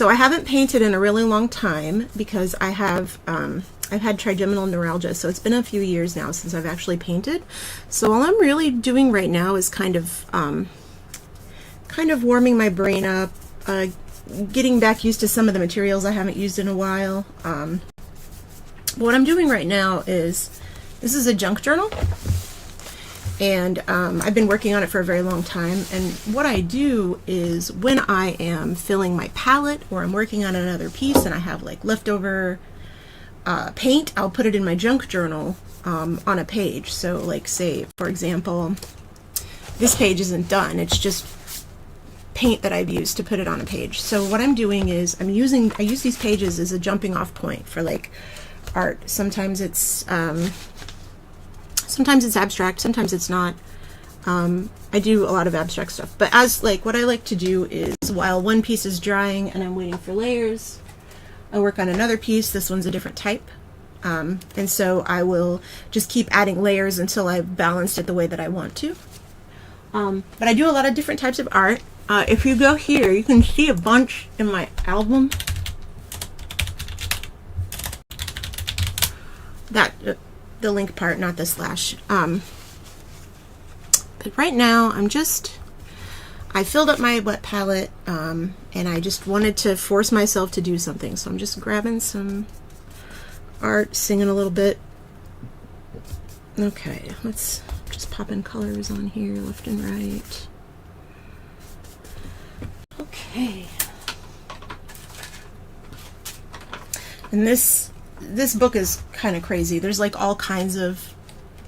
I haven't painted in a really long time because I have, I've had trigeminal neuralgia, so it's been a few years now since I've actually painted. So all I'm really doing right now is kind of warming my brain up, getting back used to some of the materials I haven't used in a while. What I'm doing right now is, this is a junk journal, and I've been working on it for a very long time, and what I do is when I am filling my palette or I'm working on another piece and I have like leftover paint, I'll put it in my junk journal on a page. So like, say for example, this page isn't done, it's just paint that I've used to put it on a page. So what I'm doing is I use these pages as a jumping off point for like art. Sometimes it's abstract, sometimes it's not. I do a lot of abstract stuff, but as like what I like to do is while one piece is drying and I'm waiting for layers, I work on another piece. This one's a different type, and so I will just keep adding layers until I've balanced it the way that I want to. But I do a lot of different types of art. If you go here, you can see a bunch in my album. That the link part, not the slash. But right now, I filled up my wet palette, and I just wanted to force myself to do something. So I'm just grabbing some art, singing a little bit. Okay, let's just pop in colors on here, left and right. Okay. And this book is kind of crazy. There's like all kinds of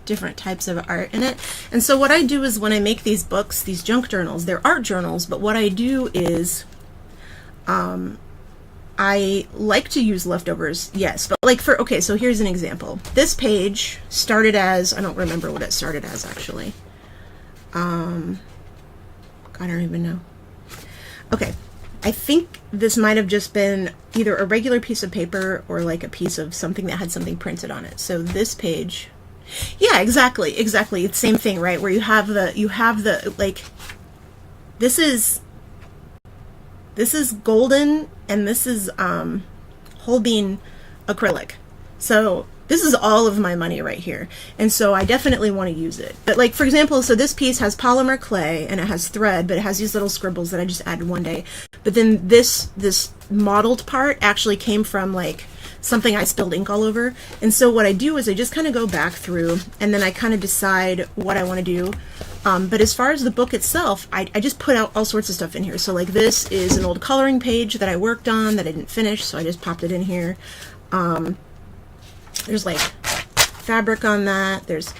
different types of art in it. And so what I do is when I make these books, these junk journals, they're art journals, but what I do is I like to use leftovers, yes, but like okay, so here's an example. This page started as, I don't remember what it started as actually. God, I don't even know. Okay, I think this might have just been either a regular piece of paper or like a piece of something that had something printed on it. So this page, yeah, exactly. It's the same thing, right? Where you have the like, this is golden and this is Holbein acrylic. So this is all of my money right here. And so I definitely want to use it. But like, for example, so this piece has polymer clay and it has thread, but it has these little scribbles that I just added one day. But then this modeled part actually came from like something I spilled ink all over. And so what I do is I just kind of go back through and then I kind of decide what I want to do. But as far as the book itself, I just put out all sorts of stuff in here. So like this is an old coloring page that I worked on that I didn't finish, so I just popped it in here. There's like fabric on that. There's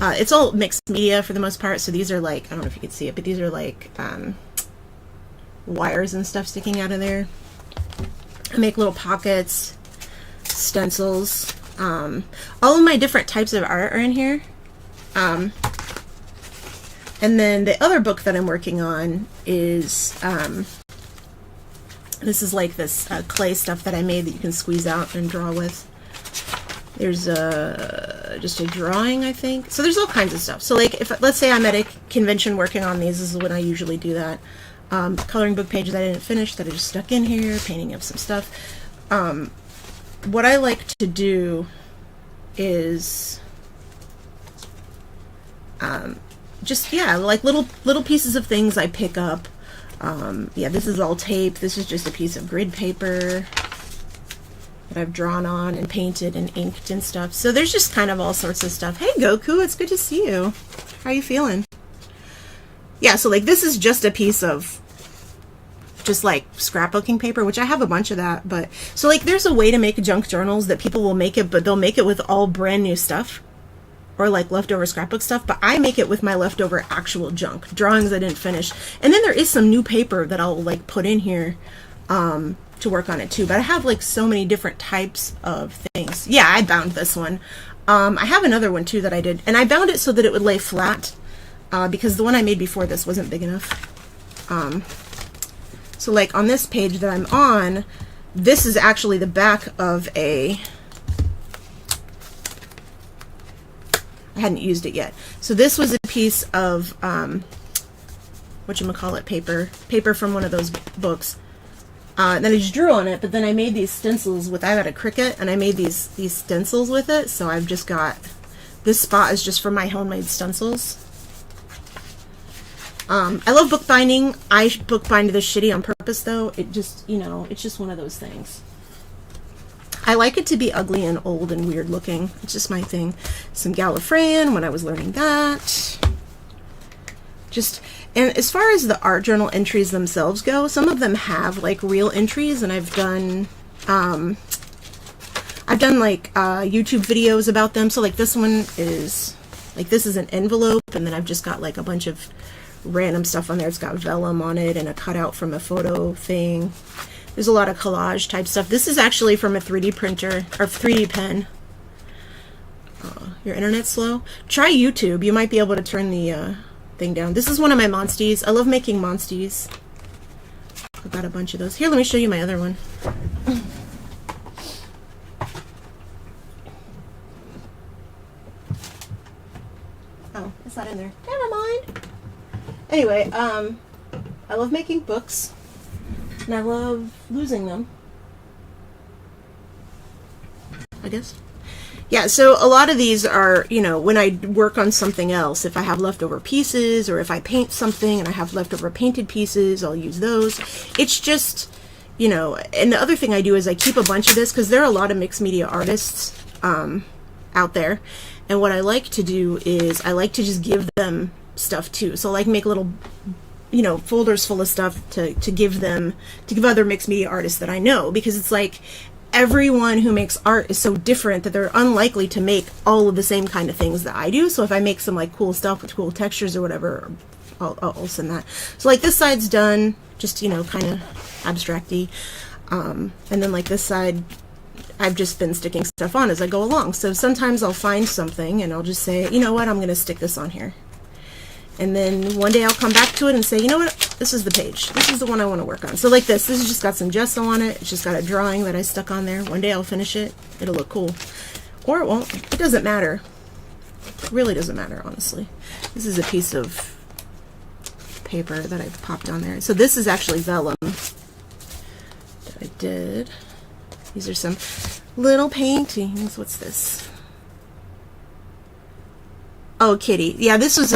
it's all mixed media for the most part. So these are like, I don't know if you can see it, but these are like wires and stuff sticking out of there. I make little pockets, stencils. All of my different types of art are in here. And then the other book that I'm working on is, this is like this clay stuff that I made that you can squeeze out and draw with. There's just a drawing, I think. So there's all kinds of stuff. So like, if let's say I'm at a convention working on these, this is when I usually do that. Coloring book pages that I didn't finish that I just stuck in here, painting up some stuff. What I like to do is just, yeah, like little pieces of things I pick up. Yeah, this is all tape. This is just a piece of grid paper that I've drawn on and painted and inked and stuff. So there's just kind of all sorts of stuff. Hey Goku, it's good to see you. How are you feeling? Yeah, so like this is just a piece of just like scrapbooking paper, which I have a bunch of that. But so like there's a way to make junk journals that people will make it, but they'll make it with all brand new stuff or like leftover scrapbook stuff. But I make it with my leftover actual junk, drawings I didn't finish. And then there is some new paper that I'll like put in here to work on it too. But I have like so many different types of things. Yeah, I bound this one. I have another one too that I did, and I bound it so that it would lay flat because the one I made before this wasn't big enough. So like on this page that I'm on, this is actually the back of I hadn't used it yet. So this was a piece of, whatchamacallit, paper from one of those books. And then I just drew on it, but then I made these stencils with, I got a Cricut, and I made these stencils with it. So I've just got, this spot is just for my homemade stencils. I love bookbinding. I bookbind this shitty on purpose though. It just, you know, it's just one of those things. I like it to be ugly and old and weird looking. It's just my thing. Some Gallifreyan when I was learning that. Just, and as far as the art journal entries themselves go, some of them have like real entries, and I've done like YouTube videos about them. So like this one is, like this is an envelope, and then I've just got like a bunch of random stuff on there. It's got vellum on it and a cutout from a photo thing. There's a lot of collage type stuff. This is actually from a 3D printer or 3D pen. Your internet's slow? Try YouTube. You might be able to turn the thing down. This is one of my monsties. I love making monsties. I've got a bunch of those. Here, let me show you my other one. Oh, it's not in there. Never mind. Anyway, I love making books, and I love losing them, I guess. Yeah, so a lot of these are, you know, when I work on something else, if I have leftover pieces, or if I paint something and I have leftover painted pieces, I'll use those. It's just, you know, and the other thing I do is I keep a bunch of this, because there are a lot of mixed media artists out there, and what I like to do is I like to just give them stuff too. So like make little, you know, folders full of stuff to give them, to give other mixed media artists that I know, because it's like everyone who makes art is so different that they're unlikely to make all of the same kind of things that I do. So if I make some like cool stuff with cool textures or whatever, I'll send that. So like this side's done, just, you know, kind of abstracty, and then like this side I've just been sticking stuff on as I go along. So sometimes I'll find something and I'll just say, you know what, I'm gonna stick this on here. And then one day I'll come back to it and say, you know what, this is the page. This is the one I want to work on. So like this has just got some gesso on it. It's just got a drawing that I stuck on there. One day I'll finish it. It'll look cool. Or it won't. It doesn't matter. It really doesn't matter, honestly. This is a piece of paper that I've popped on there. So this is actually vellum that I did. These are some little paintings. What's this? Oh, kitty. Yeah, this was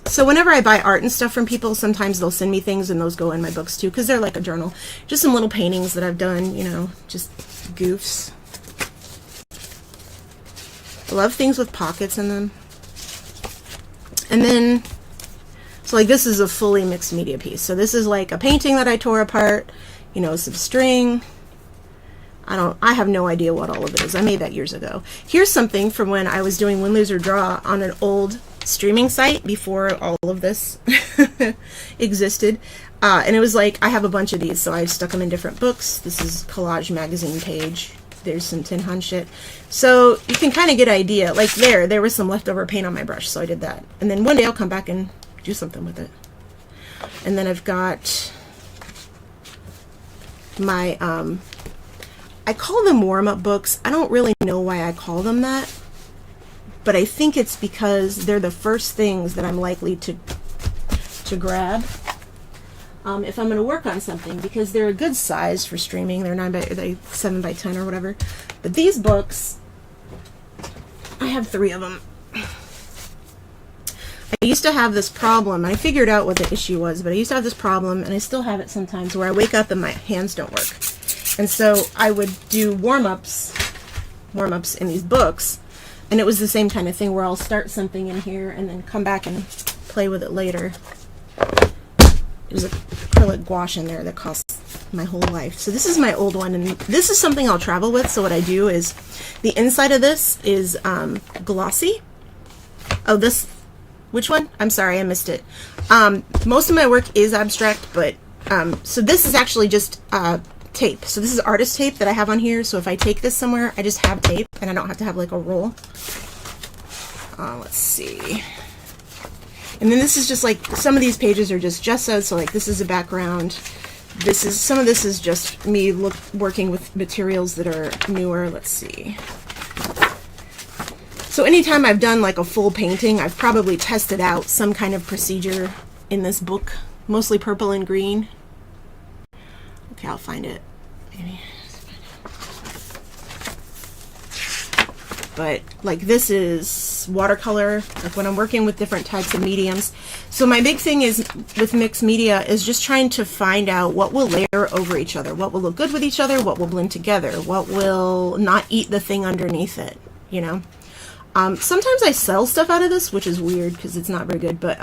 so whenever I buy art and stuff from people, sometimes they'll send me things and those go in my books too, because they're like a journal. Just some little paintings that I've done, you know, just goofs. I love things with pockets in them. And then, so like this is a fully mixed media piece. So this is like a painting that I tore apart, you know, some string. I have no idea what all of it is. I made that years ago. Here's something from when I was doing Win, Lose, or Draw on an old streaming site before all of this existed. And it was like, I have a bunch of these, so I stuck them in different books. This is Collage magazine page. There's some Tin Han shit. So you can kind of get an idea. Like there was some leftover paint on my brush, so I did that. And then one day I'll come back and do something with it. And then I've got my, I call them warm-up books. I don't really know why I call them that, but I think it's because they're the first things that I'm likely to grab if I'm going to work on something, because they're a good size for streaming. They're 7 by 10 or whatever. But these books, I have 3 of them. I used to have this problem. I figured out what the issue was, but I used to have this problem, and I still have it sometimes, where I wake up and my hands don't work. And so I would do warm-ups in these books, and it was the same kind of thing where I'll start something in here and then come back and play with it later. There's an acrylic gouache in there that costs my whole life. So this is my old one, and this is something I'll travel with. So what I do is, the inside of this is glossy. Oh, this, which one? I'm sorry, I missed it. Most of my work is abstract, but so this is actually just tape. So this is artist tape that I have on here. So if I take this somewhere, I just have tape, and I don't have to have like a roll. Let's see. And then this is just like, some of these pages are just gessoed, so like this is a background. Some of this is just me working with materials that are newer. Let's see. So anytime I've done like a full painting, I've probably tested out some kind of procedure in this book, mostly purple and green. Okay, I'll find it. Maybe. But like this is watercolor, like when I'm working with different types of mediums. So my big thing is with mixed media is just trying to find out what will layer over each other, what will look good with each other, what will blend together, what will not eat the thing underneath it, you know. Sometimes I sell stuff out of this, which is weird because it's not very good, but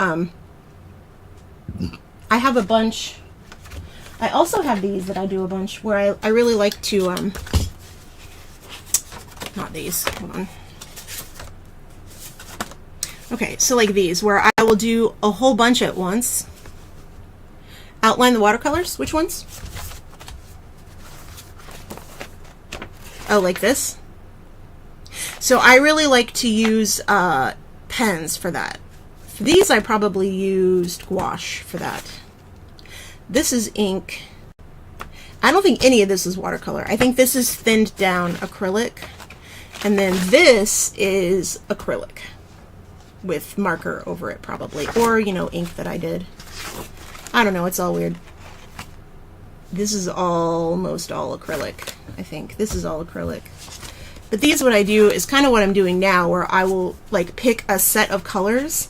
I have a bunch. I also have these that I do a bunch where I really like to not these, hold on. Okay, so like these, where I will do a whole bunch at once. Outline the watercolors, which ones? Oh, like this? So I really like to use pens for that. For these, I probably used gouache for that. This is ink. I don't think any of this is watercolor. I think this is thinned down acrylic. And then this is acrylic with marker over it probably, or, you know, ink that I did. I don't know, it's all weird. This is almost all acrylic, I think. This is all acrylic. But these, what I do is kind of what I'm doing now, where I will like pick a set of colors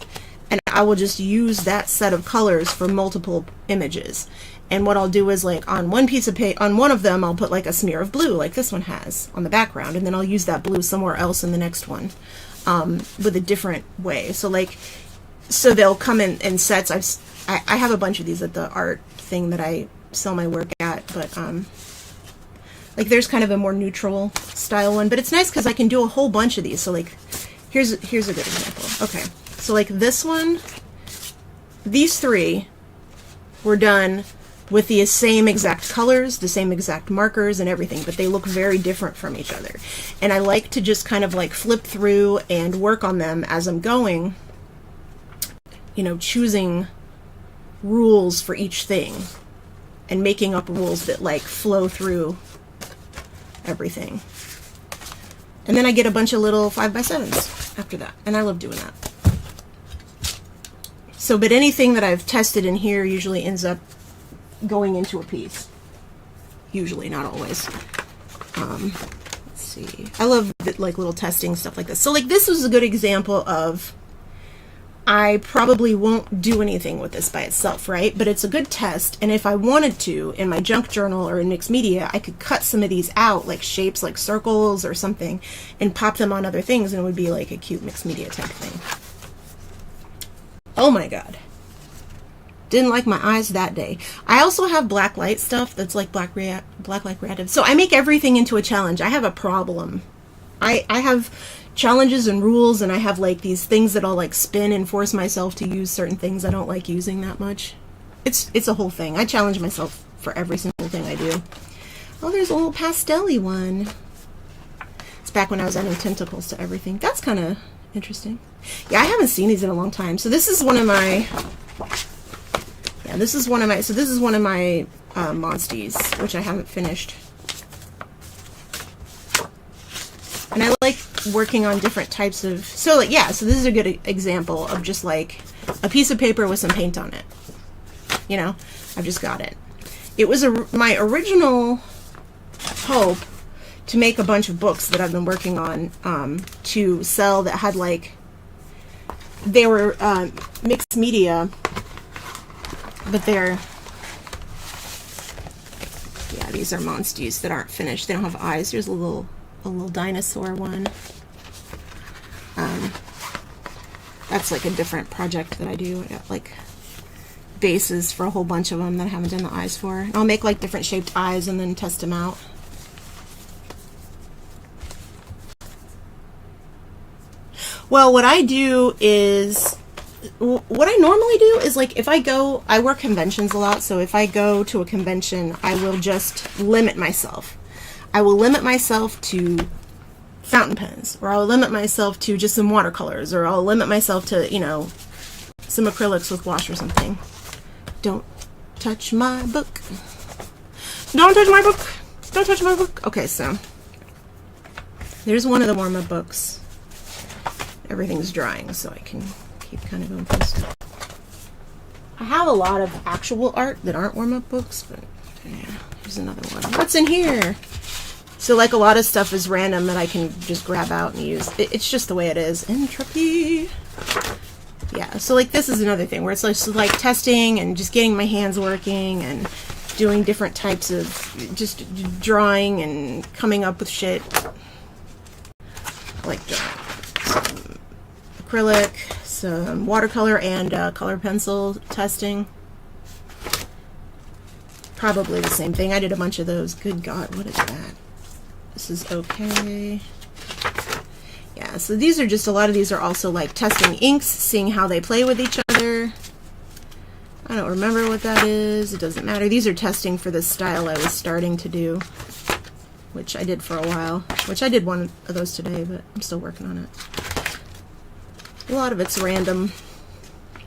and I will just use that set of colors for multiple images. And what I'll do is like on one piece of paper, on one of them, I'll put like a smear of blue, like this one has on the background, and then I'll use that blue somewhere else in the next one with a different way. So like, so they'll come in sets. I have a bunch of these at the art thing that I sell my work at, but like there's kind of a more neutral style one, but it's nice because I can do a whole bunch of these. So like, here's a good example. Okay, so like this one, these 3 were done with the same exact colors, the same exact markers and everything, but they look very different from each other. And I like to just kind of like flip through and work on them as I'm going, you know, choosing rules for each thing and making up rules that like flow through everything. And then I get a bunch of little 5x7s after that, and I love doing that. So, but anything that I've tested in here usually ends up going into a piece. Usually, not always. Let's see. I love like little testing stuff like this. So like this was a good example of, I probably won't do anything with this by itself, right? But it's a good test, and if I wanted to, in my junk journal or in mixed media, I could cut some of these out, like shapes like circles or something, and pop them on other things, and it would be like a cute mixed media type thing. Oh my god. Didn't like my eyes that day. I also have black light stuff that's like black light reactive. So I make everything into a challenge. I have a problem. I have challenges and rules, and I have like these things that I'll like spin and force myself to use certain things I don't like using that much. It's a whole thing. I challenge myself for every single thing I do. Oh, there's a little pastel-y one. back when I was adding tentacles to everything. That's kind of interesting. Yeah, I haven't seen these in a long time. So this is one of my, yeah, this is one of my, so this is one of my Monsties, which I haven't finished. And I like working on different types of, so like, yeah, so this is a good example of just like a piece of paper with some paint on it. You know, I've just got it. It was my original hope to make a bunch of books that I've been working on to sell that had like, they were mixed media, but they're, yeah, these are Monsties that aren't finished. They don't have eyes. Here's a little dinosaur one. That's like a different project that I do. I got like bases for a whole bunch of them that I haven't done the eyes for. And I'll make like different shaped eyes and then test them out. Well, what I do is, what I normally do is like if I work conventions a lot, so if I go to a convention, I will just limit myself. I will limit myself to fountain pens, or I'll limit myself to just some watercolors, or I'll limit myself to, you know, some acrylics with wash or something. Don't touch my book. Don't touch my book. Don't touch my book. Okay, so there's one of the warm-up books. Everything's drying, so I can keep kind of going post. I have a lot of actual art that aren't warm-up books, but yeah, here's another one. What's in here? So like a lot of stuff is random that I can just grab out and use. It's just the way it is. Entropy. Yeah, so like this is another thing where it's like testing and just getting my hands working and doing different types of just drawing and coming up with shit. Like some acrylic, some watercolor, and color pencil testing. Probably the same thing. I did a bunch of those. Good God, what is that? This is okay. Yeah, so these are just, a lot of these are also like testing inks, seeing how they play with each other. I don't remember what that is. It doesn't matter. These are testing for this style I was starting to do, which I did for a while, which I did one of those today, but I'm still working on it. A lot of it's random,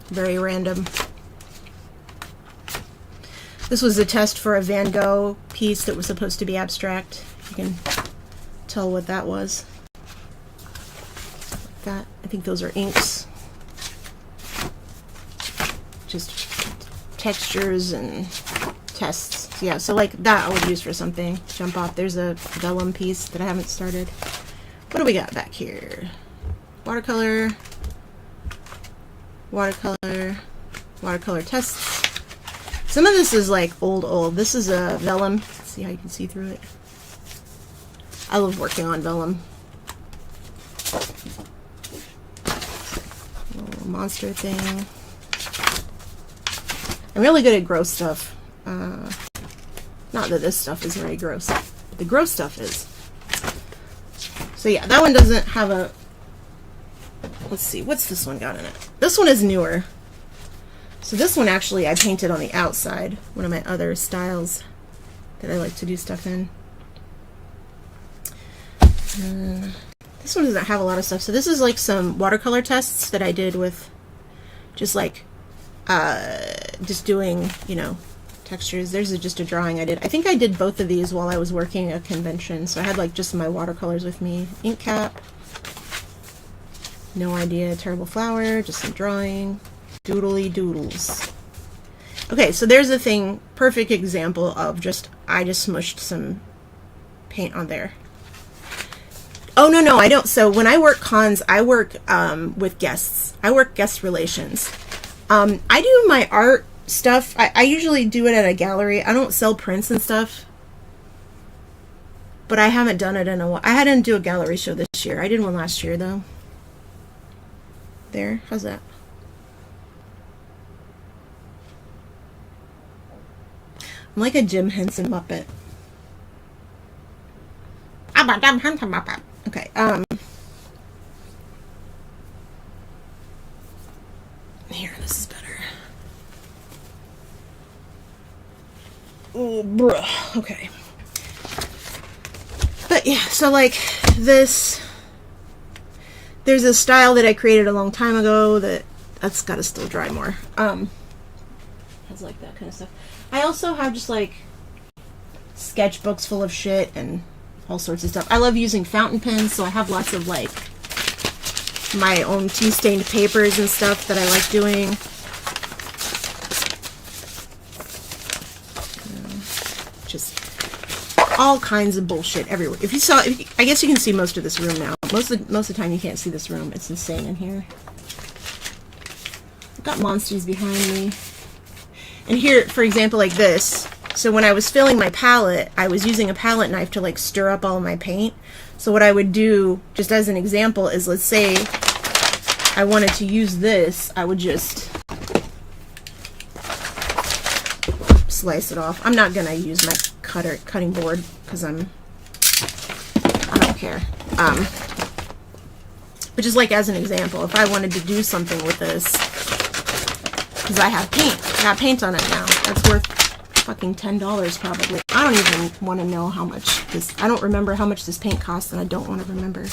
very random. This was a test for a Van Gogh piece that was supposed to be abstract. You can tell what that was. That, I think those are inks. Just textures and tests. Yeah, so like that I would use for something. Jump off. There's a vellum piece that I haven't started. What do we got back here? Watercolor. Watercolor. Watercolor tests. Some of this is like old. This is a vellum. Let's see how you can see through it. I love working on vellum. Little monster thing. I'm really good at gross stuff. Not that this stuff is very gross, but the gross stuff is. So yeah, that one doesn't have a... Let's see, what's this one got in it? This one is newer. So this one actually I painted on the outside, one of my other styles that I like to do stuff in. This one doesn't have a lot of stuff. So this is like some watercolor tests that I did with just like, just doing, you know, textures. There's just a drawing I did. I think I did both of these while I was working a convention. So I had like just my watercolors with me. Ink cap. No idea. Terrible flower. Just some drawing. Doodly doodles. Okay, so there's a thing, perfect example of just, I just smushed some paint on there. Oh, no, I don't. So when I work cons, I work with guests. I work guest relations. I do my art stuff. I usually do it at a gallery. I don't sell prints and stuff. But I haven't done it in a while. I didn't do a gallery show this year. I did one last year, though. There. How's that? I'm like a Jim Henson Muppet. I'm a Jim Henson Muppet. Okay, here, this is better. Oh, bruh. Okay. But yeah, so like this, there's a style that I created a long time ago that's got to still dry more. Has like that kind of stuff. I also have just like sketchbooks full of shit and all sorts of stuff. I love using fountain pens, so I have lots of like my own tea stained papers and stuff that I like doing. Just all kinds of bullshit everywhere. If you saw, I guess you can see most of this room now. Most of the time you can't see this room. It's insane in here. I've got monsters behind me. And here, for example, like this. So when I was filling my palette, I was using a palette knife to like stir up all of my paint. So what I would do, just as an example, is let's say I wanted to use this, I would just slice it off. I'm not gonna use my cutting board because I don't care. But just like as an example, if I wanted to do something with this, because I have paint, I got paint on it now. That's worth fucking $10 probably. I don't even want to know how much this. I don't remember how much this paint costs, and I don't want to remember.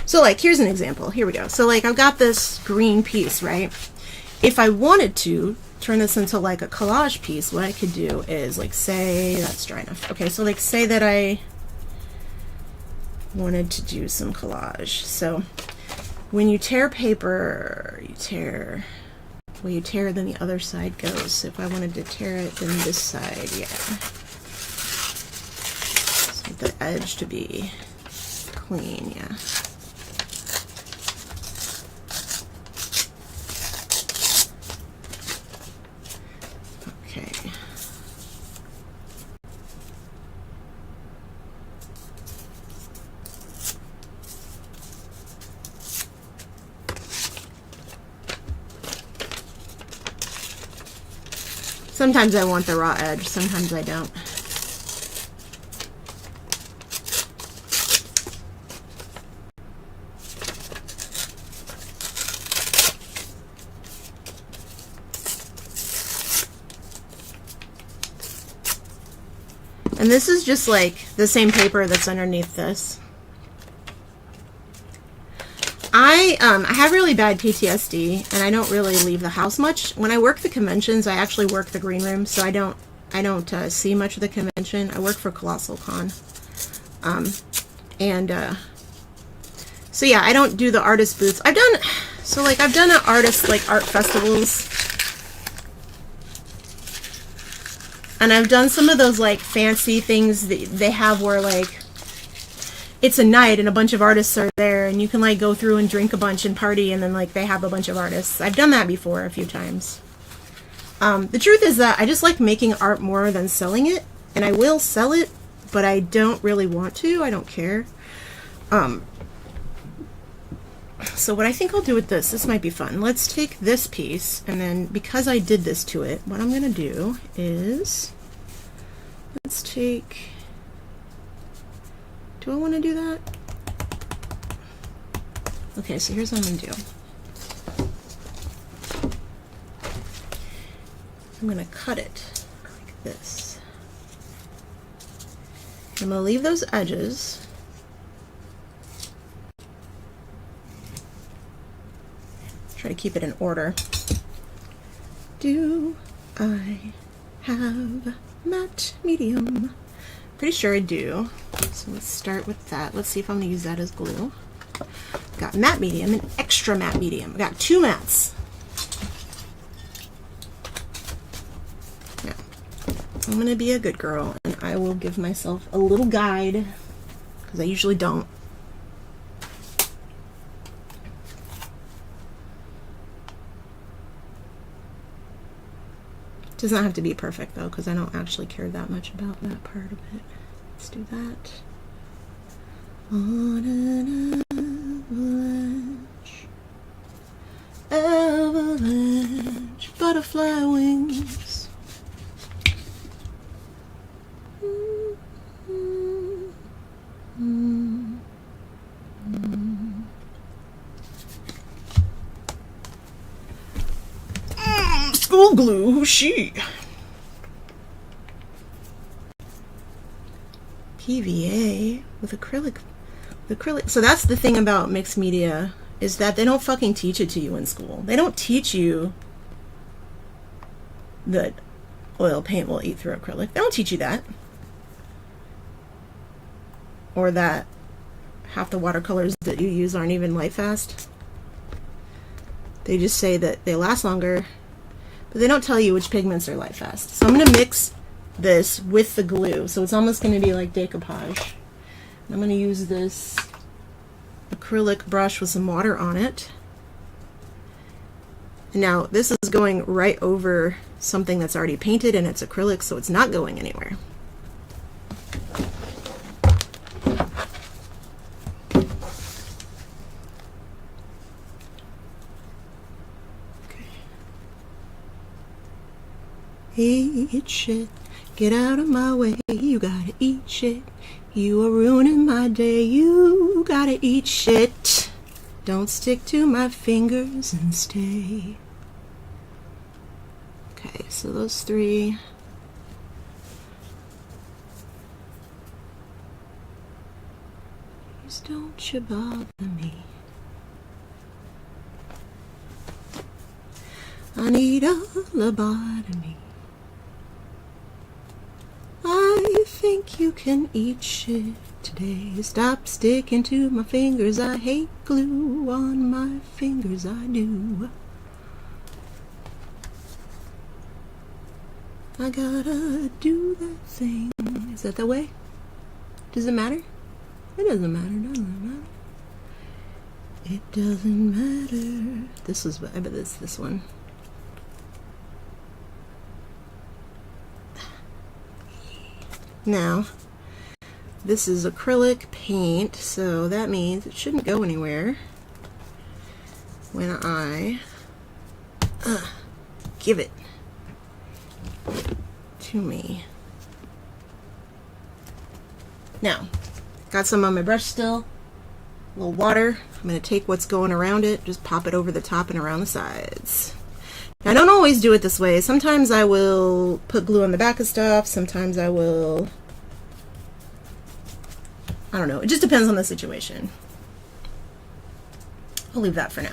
So like, here's an example. Here we go. So like, I've got this green piece, right? If I wanted to turn this into like a collage piece, what I could do is like say, that's dry enough. Okay, so like say that I wanted to do some collage. So when you tear paper, you tear, well, you tear, then the other side goes. So if I wanted to tear it, then this side, yeah. So the edge to be clean, yeah. Okay. Sometimes I want the raw edge, sometimes I don't. And this is just like the same paper that's underneath this. I have really bad PTSD, and I don't really leave the house much. When I work the conventions, I actually work the green room, so I don't see much of the convention. I work for Colossal Con, so yeah, I don't do the artist booths. I've done an artist like art festivals, and I've done some of those like fancy things that they have where like it's a night and a bunch of artists are there and you can like go through and drink a bunch and party, and then like they have a bunch of artists. I've done that before a few times. The truth is that I just like making art more than selling it, and I will sell it, but I don't really want to. I don't care. So what I think I'll do with this might be fun. Let's take this piece, and then because I did this to it, what I'm going to do is, let's take, do I want to do that? Okay, so here's what I'm going to do. I'm going to cut it like this. I'm going to leave those edges. Try to keep it in order. Do I have matte medium? Pretty sure I do. So let's start with that. Let's see if I'm going to use that as glue. Got matte medium and extra matte medium. I got two mattes. Now, I'm going to be a good girl, and I will give myself a little guide, because I usually don't. Does not have to be perfect though, because I don't actually care that much about that part of it. Let's do that. On an avalanche, butterfly wings. School glue, who's she? PVA with acrylic. So that's the thing about mixed media, is that they don't fucking teach it to you in school. They don't teach you that oil paint will eat through acrylic. They don't teach you that. Or that half the watercolors that you use aren't even light fast. They just say that they last longer, but they don't tell you which pigments are light fast. So I'm going to mix this with the glue, so it's almost going to be like decoupage. I'm going to use this acrylic brush with some water on it. Now this is going right over something that's already painted and it's acrylic, so it's not going anywhere. Eat shit, get out of my way, you gotta eat shit. You are ruining my day, you gotta eat shit. Don't stick to my fingers and stay. Okay, so those three. Please don't you bother me. I need a lobotomy. I think you can eat shit today. Stop sticking to my fingers. I hate glue on my fingers. I do. I gotta do that thing. Is that the way? Does it matter? It doesn't matter, does it matter? It doesn't matter. This was, I bet it's this one. Now, this is acrylic paint, so that means it shouldn't go anywhere when I give it to me. Now, got some on my brush still, a little water. I'm going to take what's going around it, just pop it over the top and around the sides. Now, I don't always do it this way. Sometimes I will put glue on the back of stuff. Sometimes I will, I don't know. It just depends on the situation. I'll leave that for now.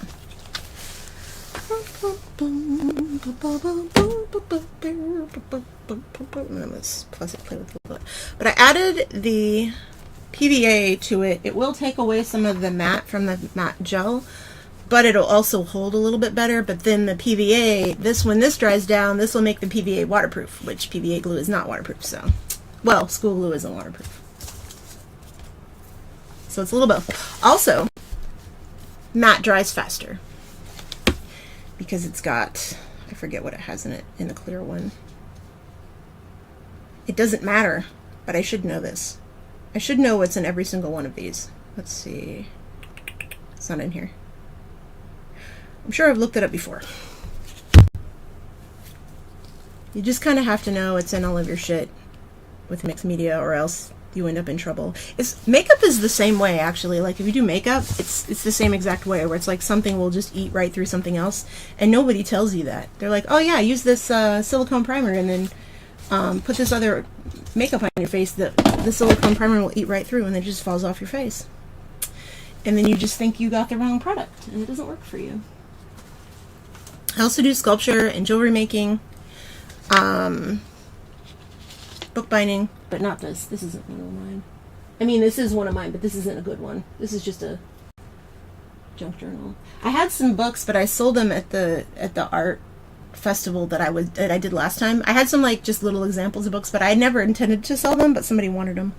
But I added the PVA to it. It will take away some of the matte from the matte gel, but it'll also hold a little bit better. But then the PVA, when this dries down, this will make the PVA waterproof, which PVA glue is not waterproof. So, well, school glue isn't waterproof. So it's a little both. Also, matte dries faster because it's got, I forget what it has in it in the clear one. It doesn't matter, but I should know this. I should know what's in every single one of these. Let's see. It's not in here. I'm sure I've looked it up before. You just kind of have to know what's in all of your shit with mixed media, or else you end up in trouble. Makeup is the same way, actually. Like, if you do makeup, it's the same exact way, where it's like something will just eat right through something else, and nobody tells you that. They're like, oh yeah, use this silicone primer, and then put this other makeup on your face that the silicone primer will eat right through, and then it just falls off your face. And then you just think you got the wrong product, and it doesn't work for you. I also do sculpture and jewelry making, bookbinding, but not this. This isn't one of mine. I mean, this is one of mine, but this isn't a good one. This is just a junk journal. I had some books, but I sold them at the art festival that I did last time. I had some like just little examples of books, but I never intended to sell them, but somebody wanted them.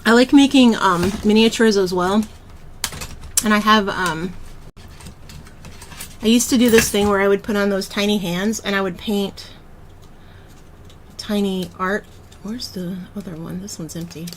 I like making miniatures as well. And I have, I used to do this thing where I would put on those tiny hands and I would paint tiny art. Where's the other one? This one's empty.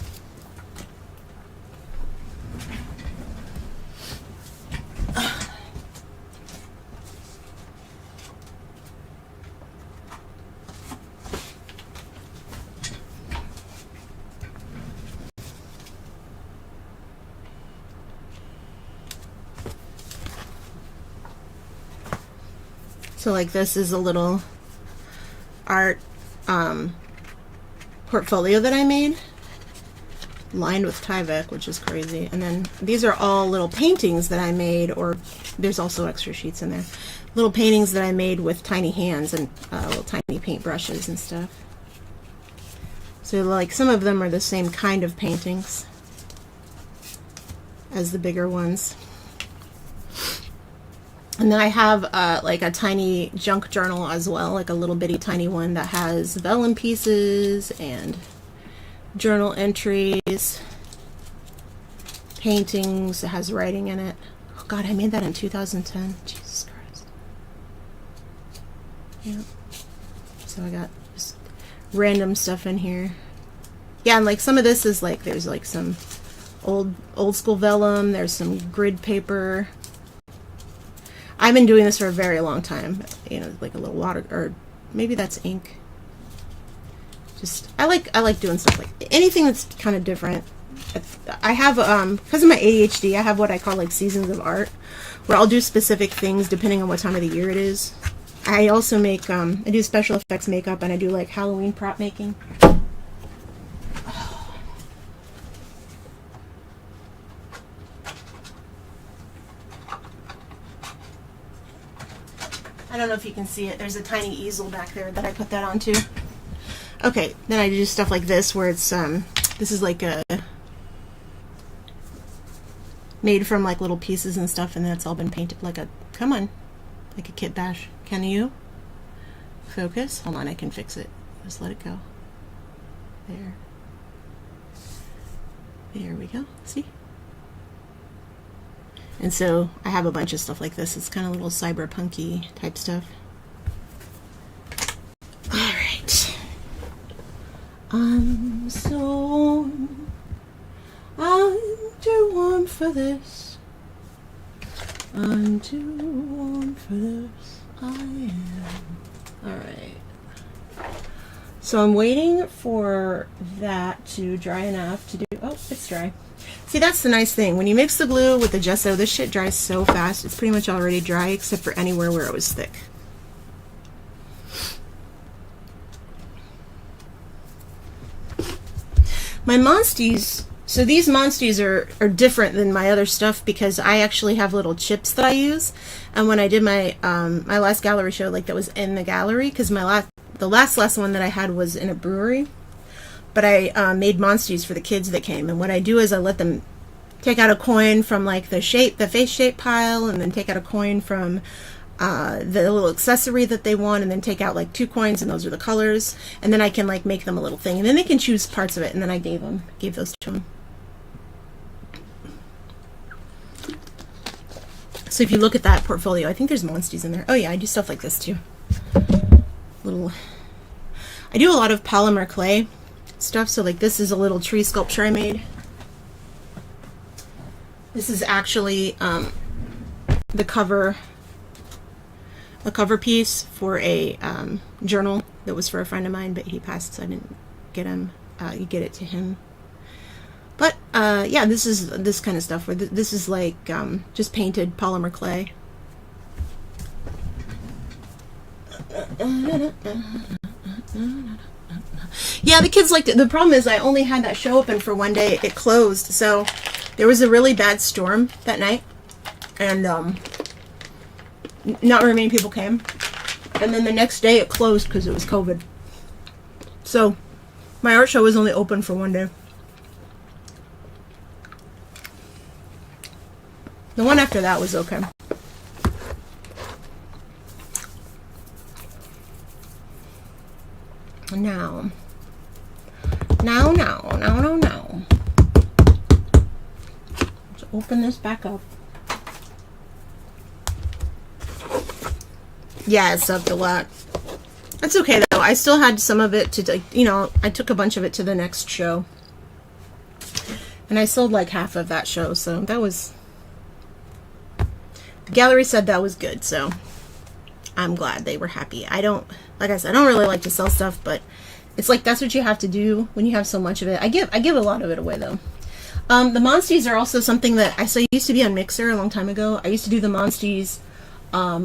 So like this is a little art portfolio that I made, lined with Tyvek, which is crazy. And then these are all little paintings that I made, or there's also extra sheets in there. Little paintings that I made with tiny hands and little tiny paint brushes and stuff. So like some of them are the same kind of paintings as the bigger ones. And then I have like a tiny junk journal as well, like a little bitty tiny one that has vellum pieces and journal entries, paintings. It has writing in it. Oh God, I made that in 2010. Jesus Christ. Yeah. So I got just random stuff in here. Yeah, and like some of this is like, there's like some old school vellum. There's some grid paper. I've been doing this for a very long time. You know, like a little water, or maybe that's ink. Just I like doing stuff like anything that's kind of different. I have because of my ADHD, I have what I call like seasons of art, where I'll do specific things depending on what time of the year it is. I also make I do special effects makeup, and I do like Halloween prop making. I don't know if you can see it. There's a tiny easel back there that I put that onto. Okay, then I do stuff like this where it's this is like a made from like little pieces and stuff, and then it's all been painted like a, come on, like a kit bash. Can you focus? Hold on, I can fix it. Just let it go. There we go. See? And so I have a bunch of stuff like this. It's kind of little cyberpunky type stuff. All right. I'm so warm. I'm too warm for this. I'm too warm for this. I am. All right. So I'm waiting for that to dry enough to do. Oh, it's dry. See, that's the nice thing. When you mix the glue with the gesso, this shit dries so fast. It's pretty much already dry, except for anywhere where it was thick. My Monsties, so these Monsties are different than my other stuff because I actually have little chips that I use. And when I did my my last gallery show, like that was in the gallery, because the last one that I had was in a brewery. But I made Monsties for the kids that came, and what I do is I let them take out a coin from like the face shape pile, and then take out a coin from the little accessory that they want, and then take out like 2 coins, and those are the colors, and then I can like make them a little thing, and then they can choose parts of it, and then I gave those to them. So if you look at that portfolio, I think there's Monsties in there. Oh yeah, I do stuff like this too. I do a lot of polymer clay stuff. So like this is a little tree sculpture I made. This is actually a cover piece for a journal that was for a friend of mine, but he passed, so I didn't get it to him. But yeah, this is this kind of stuff where this is like just painted polymer clay. Yeah, the kids liked it. The problem is I only had that show open for one day. It closed. So there was a really bad storm that night, and not very many people came. And then the next day it closed because it was COVID. So my art show was only open for one day. The one after that was okay. Now. Let's open this back up. Yeah, it sucked a lot. That's okay though. I still had some of it to, you know, I took a bunch of it to the next show. And I sold like half of that show, so that was... The gallery said that was good, so I'm glad they were happy. I don't, like I said, I don't really like to sell stuff, but it's like that's what you have to do when you have so much of it. I give a lot of it away though. The Monsties are also something that I used to be on Mixer a long time ago. I used to do the Monsties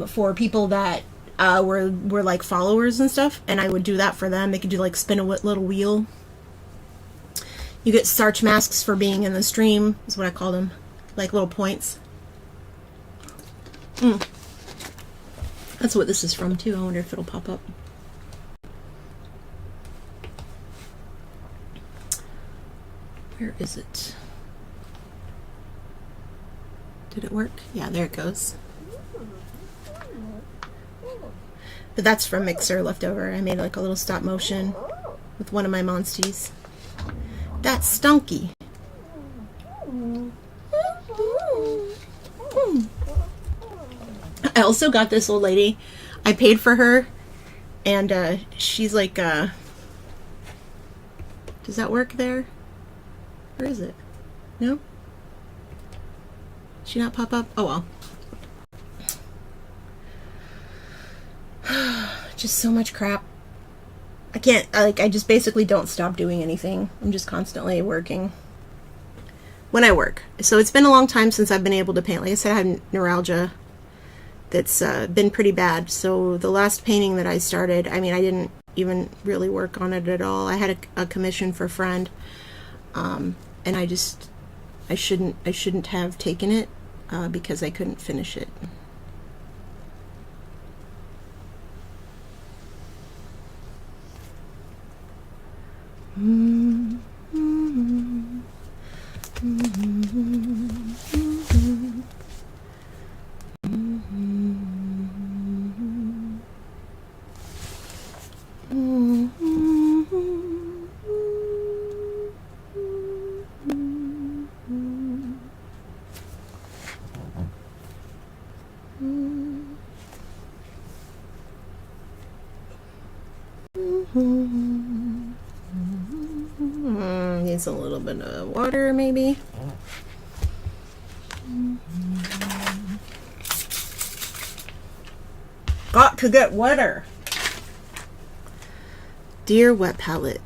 for people that were like followers and stuff, and I would do that for them. They could do like spin a little wheel. You get starch masks for being in the stream, is what I call them, like little points. That's what this is from too. I wonder if it'll pop up. Where is it? Did it work? Yeah, there it goes. But that's from Mixer leftover. I made like a little stop motion with one of my monsties. That's Stunky. I also got this old lady. I paid for her, and she's like, does that work there? Where is it? No? Did she not pop up? Oh well. Just so much crap. I can't, I just basically don't stop doing anything. I'm just constantly working. When I work. So it's been a long time since I've been able to paint. Like I said, I have neuralgia that's been pretty bad. So the last painting that I started, I mean, I didn't even really work on it at all. I had a commission for a friend. And I shouldn't have taken it because I couldn't finish it. Needs a little bit of water, maybe. Got to get wetter. Dear wet palette,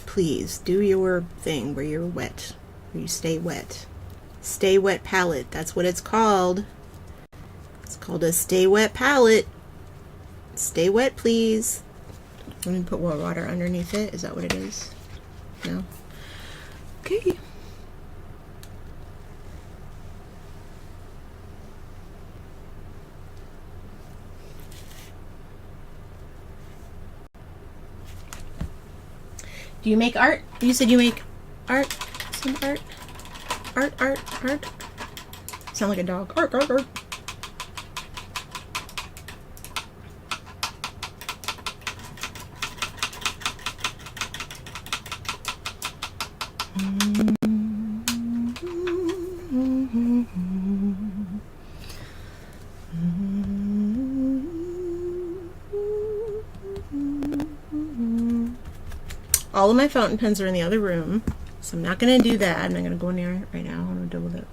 please do your thing where you're wet, where you stay wet. Stay wet palette, that's what it's called. It's called a stay wet palette. Stay wet, please. Let me put more water underneath it. Is that what it is? No? Okay. Do you make art? You said you make art? Some art? Art. Sound like a dog. Art. All of my fountain pens are in the other room, so I'm not going to do that. I'm not going to go in there right now. I'm going to double it.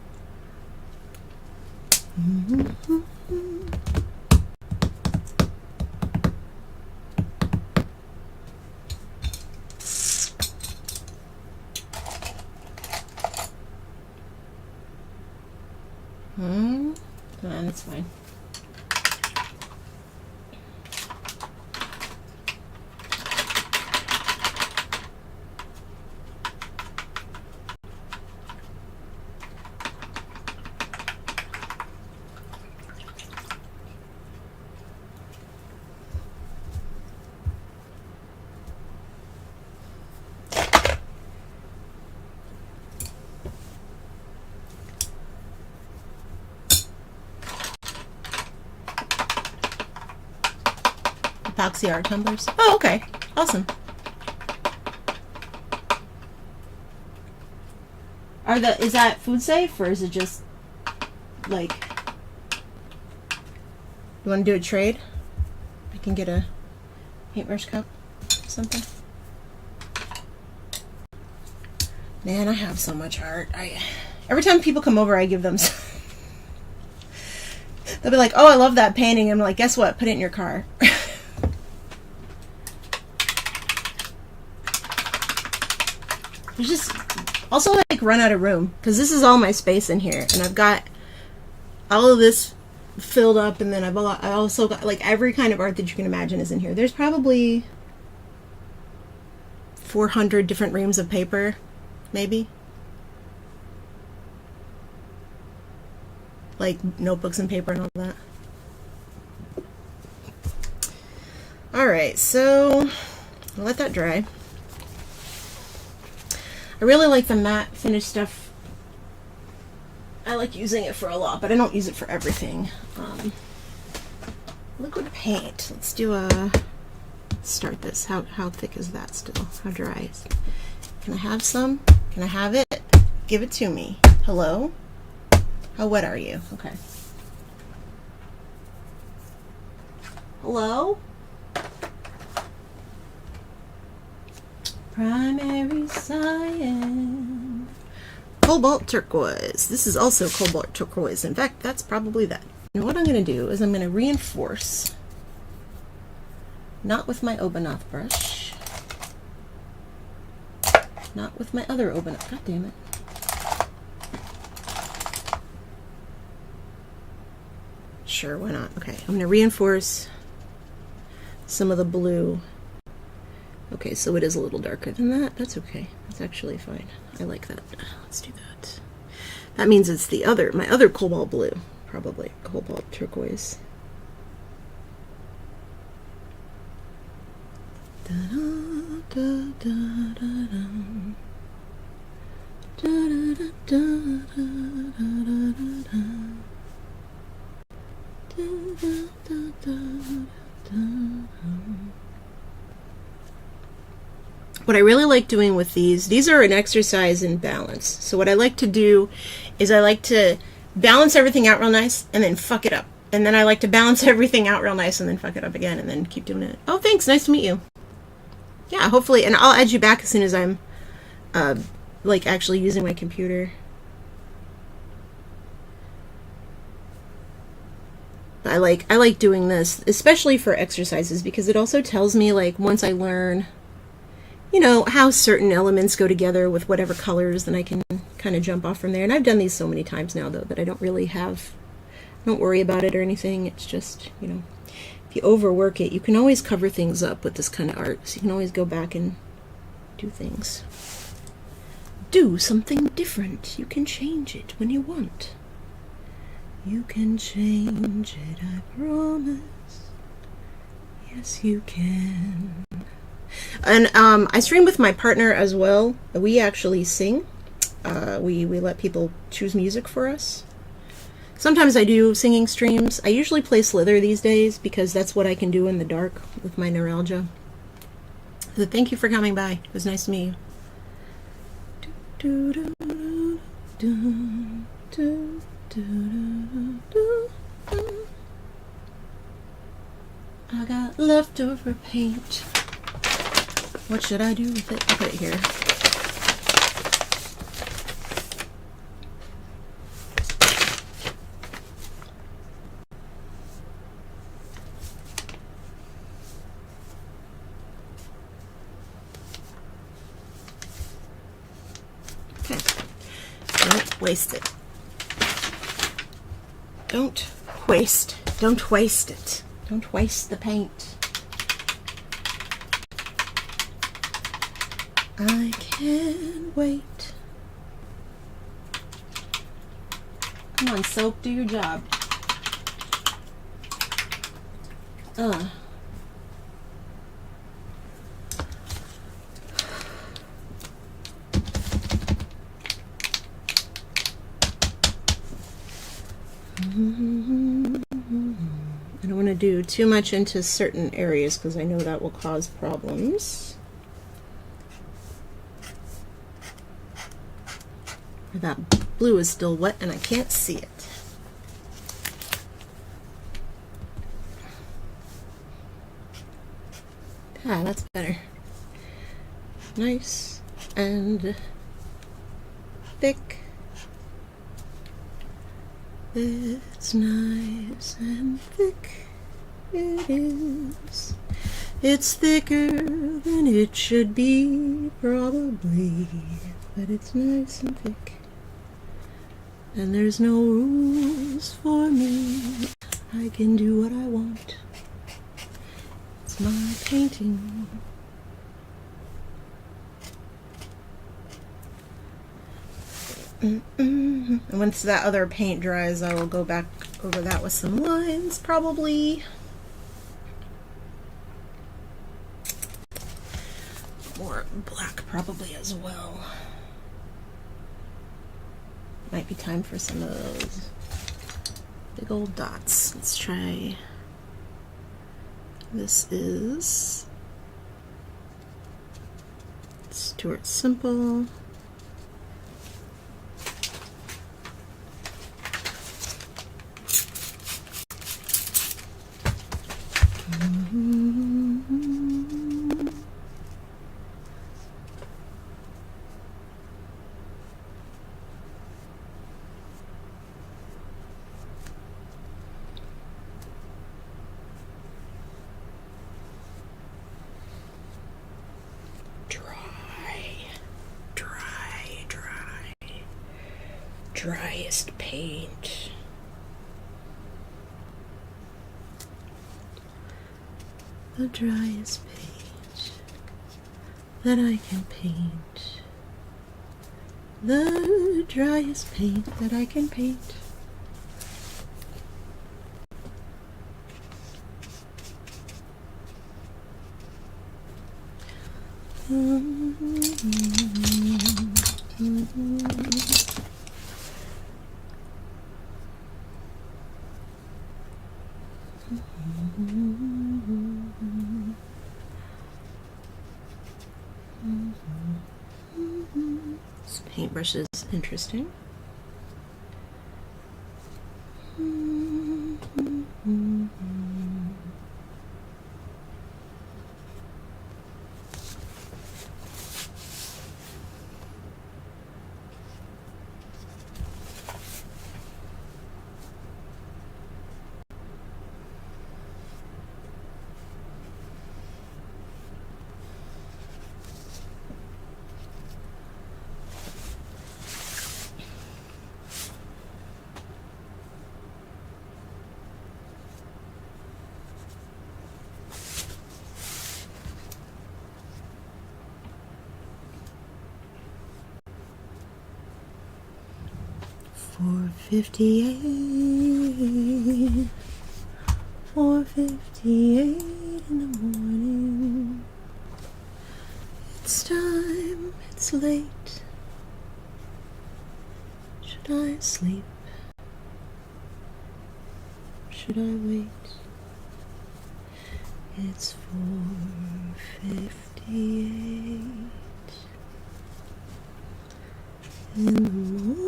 That's fine. Epoxy art tumblers. Oh, okay. Awesome. Is that food safe, or is it just like, you want to do a trade? I can get a paintbrush cup or something. Man, I have so much art. Every time people come over, I give them some. They'll be like, oh, I love that painting. I'm like, guess what? Put it in your car. There's just also like run out of room, because this is all my space in here, and I've got all of this filled up, and then I also got like every kind of art that you can imagine is in here. There's probably 400 different reams of paper, maybe. Like notebooks and paper and all that. Alright, so I'll let that dry. I really like the matte finish stuff. I like using it for a lot, but I don't use it for everything. Liquid paint. Let's do a... Start this. How thick is that still? How dry is it? Can I have some? Can I have it? Give it to me. Hello? How wet are you? Okay. Hello? Primary cyan. Cobalt turquoise. This is also cobalt turquoise. In fact, that's probably that. And what I'm going to do is I'm going to reinforce. Not with my Obanoth brush. Not with my other Obanoth. God damn it. Sure, why not? Okay, I'm going to reinforce some of the blue. Okay, so it is a little darker than that. That's okay. That's actually fine. I like that. Let's do that. That means it's the other, my other cobalt blue. Probably cobalt turquoise. What I really like doing with these are an exercise in balance. So what I like to do is I like to balance everything out real nice and then fuck it up. And then I like to balance everything out real nice and then fuck it up again and then keep doing it. Oh, thanks. Nice to meet you. Yeah, hopefully. And I'll add you back as soon as I'm like actually using my computer. I like doing this, especially for exercises, because it also tells me, like, once I learn, you know, how certain elements go together with whatever colors, then I can kind of jump off from there. And I've done these so many times now, though, that I don't really don't worry about it or anything. It's just, you know, if you overwork it, you can always cover things up with this kind of art. So you can always go back and do things. Do something different. You can change it when you want. You can change it, I promise. Yes, you can. And I stream with my partner as well. We actually sing. We let people choose music for us. Sometimes I do singing streams. I usually play Slither these days because that's what I can do in the dark with my neuralgia. So thank you for coming by. It was nice to meet you. I got leftover paint. What should I do with it? I'll put it here. Okay. Don't waste it. Don't waste it. Don't waste the paint. I can't wait. Come on, soap, do your job. I don't want to do too much into certain areas because I know that will cause problems. That blue is still wet and I can't see it. Ah, that's better. Nice and thick. It's nice and thick. It is. It's thicker than it should be, probably. But it's nice and thick. And there's no rules for me. I can do what I want. It's my painting. And once that other paint dries, I will go back over that with some lines, probably. More black, probably, as well. Might be time for some of those big old dots. Let's try. This is Stuart Simple. Driest paint. The driest paint that I can paint. The driest paint that I can paint. This paintbrush is interesting. $4:58, 4:58 in the morning. It's time, it's late. Should I sleep? Should I wait? It's 4:58 in the morning.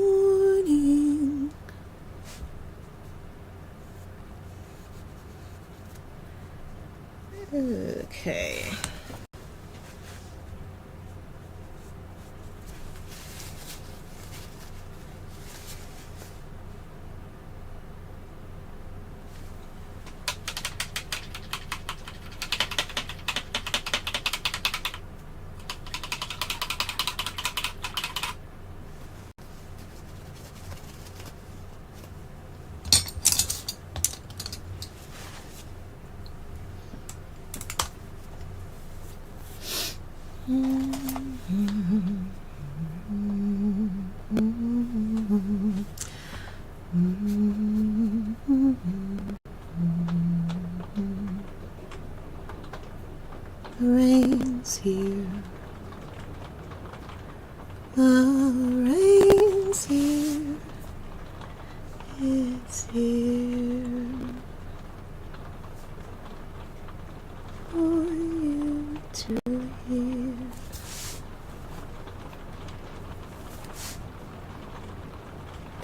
Okay. The rain's here. The rain's here. It's here for you to hear.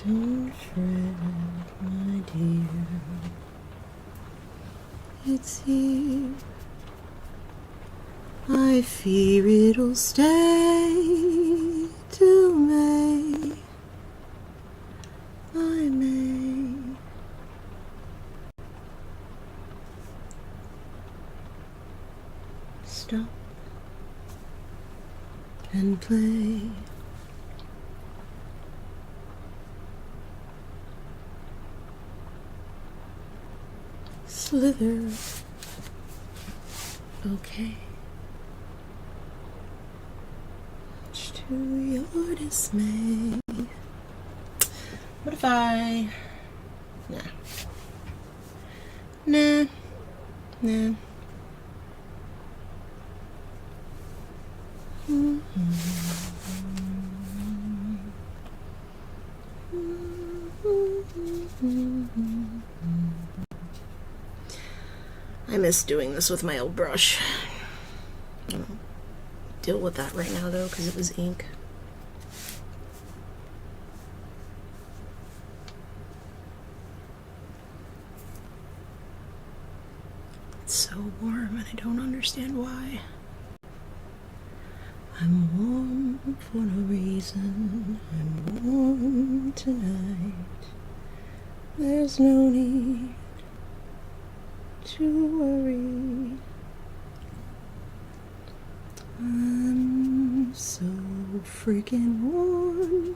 Don't fret, my dear. It's here. I fear it'll stay till May. I may. Stop and play. slither. Okay. Much to your dismay. What if I... Nah. Nah. Nah. I miss doing this with my old brush. I don't deal with that right now though, because it was ink. It's so warm and I don't understand why. I'm warm for no reason. I'm warm tonight. There's no need to worry. I'm so freaking warm.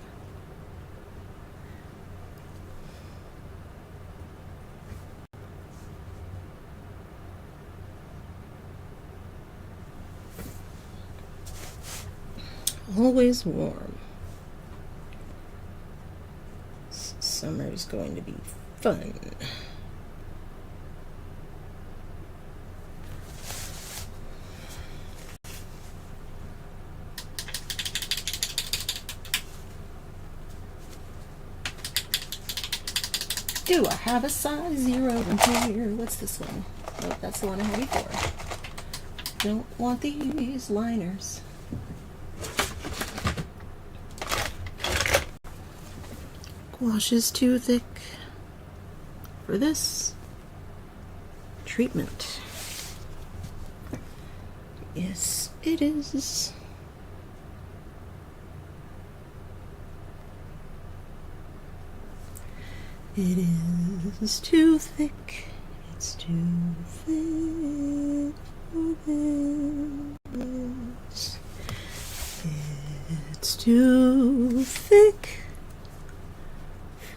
Always warm. Summer's going to be fun. Do I have a size 0 in here? What's this one? Oh, that's the one I had before. Don't want these liners. Gouache is too thick for this treatment. Yes, it is. It is too thick. It's too thick for this. It's too thick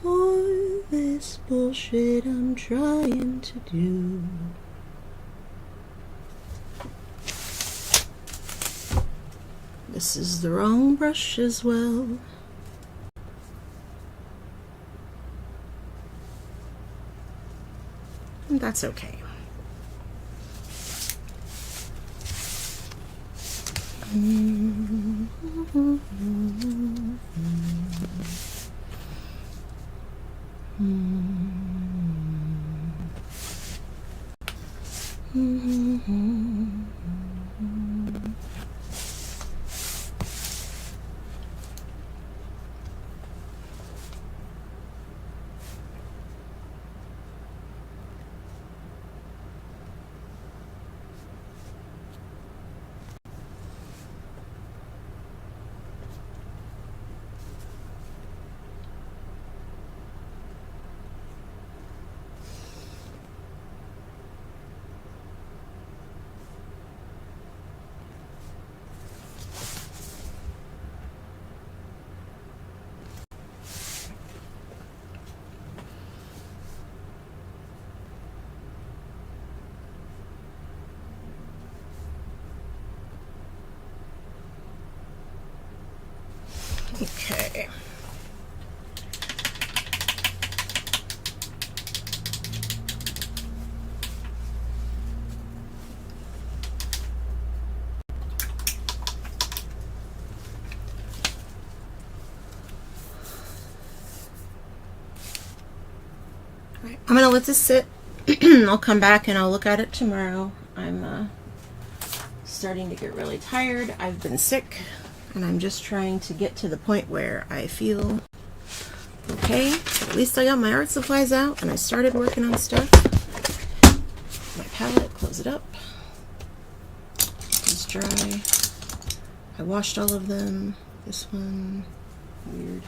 for this bullshit I'm trying to do. This is the wrong brush as well. And that's okay. Okay. Alright, I'm gonna let this sit. I'll come back and I'll look at it tomorrow. I'm starting to get really tired. I've been sick and I'm just trying to get to the point where I feel okay. At least I got my art supplies out and I started working on stuff. My palette, close it up. It's dry. I washed all of them. This one, weird.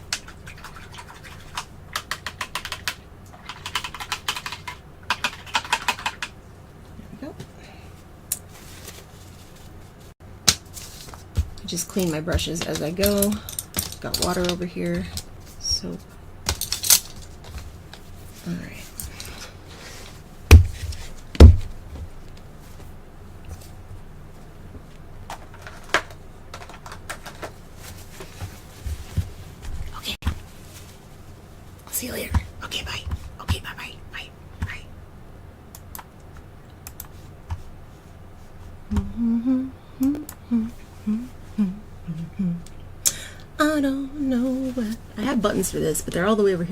Just clean my brushes as I go. Got water over here, soap. All right. see you later. Okay, bye. Okay, bye-bye. Bye. Bye. I don't know what... I have buttons for this, but they're all the way over here.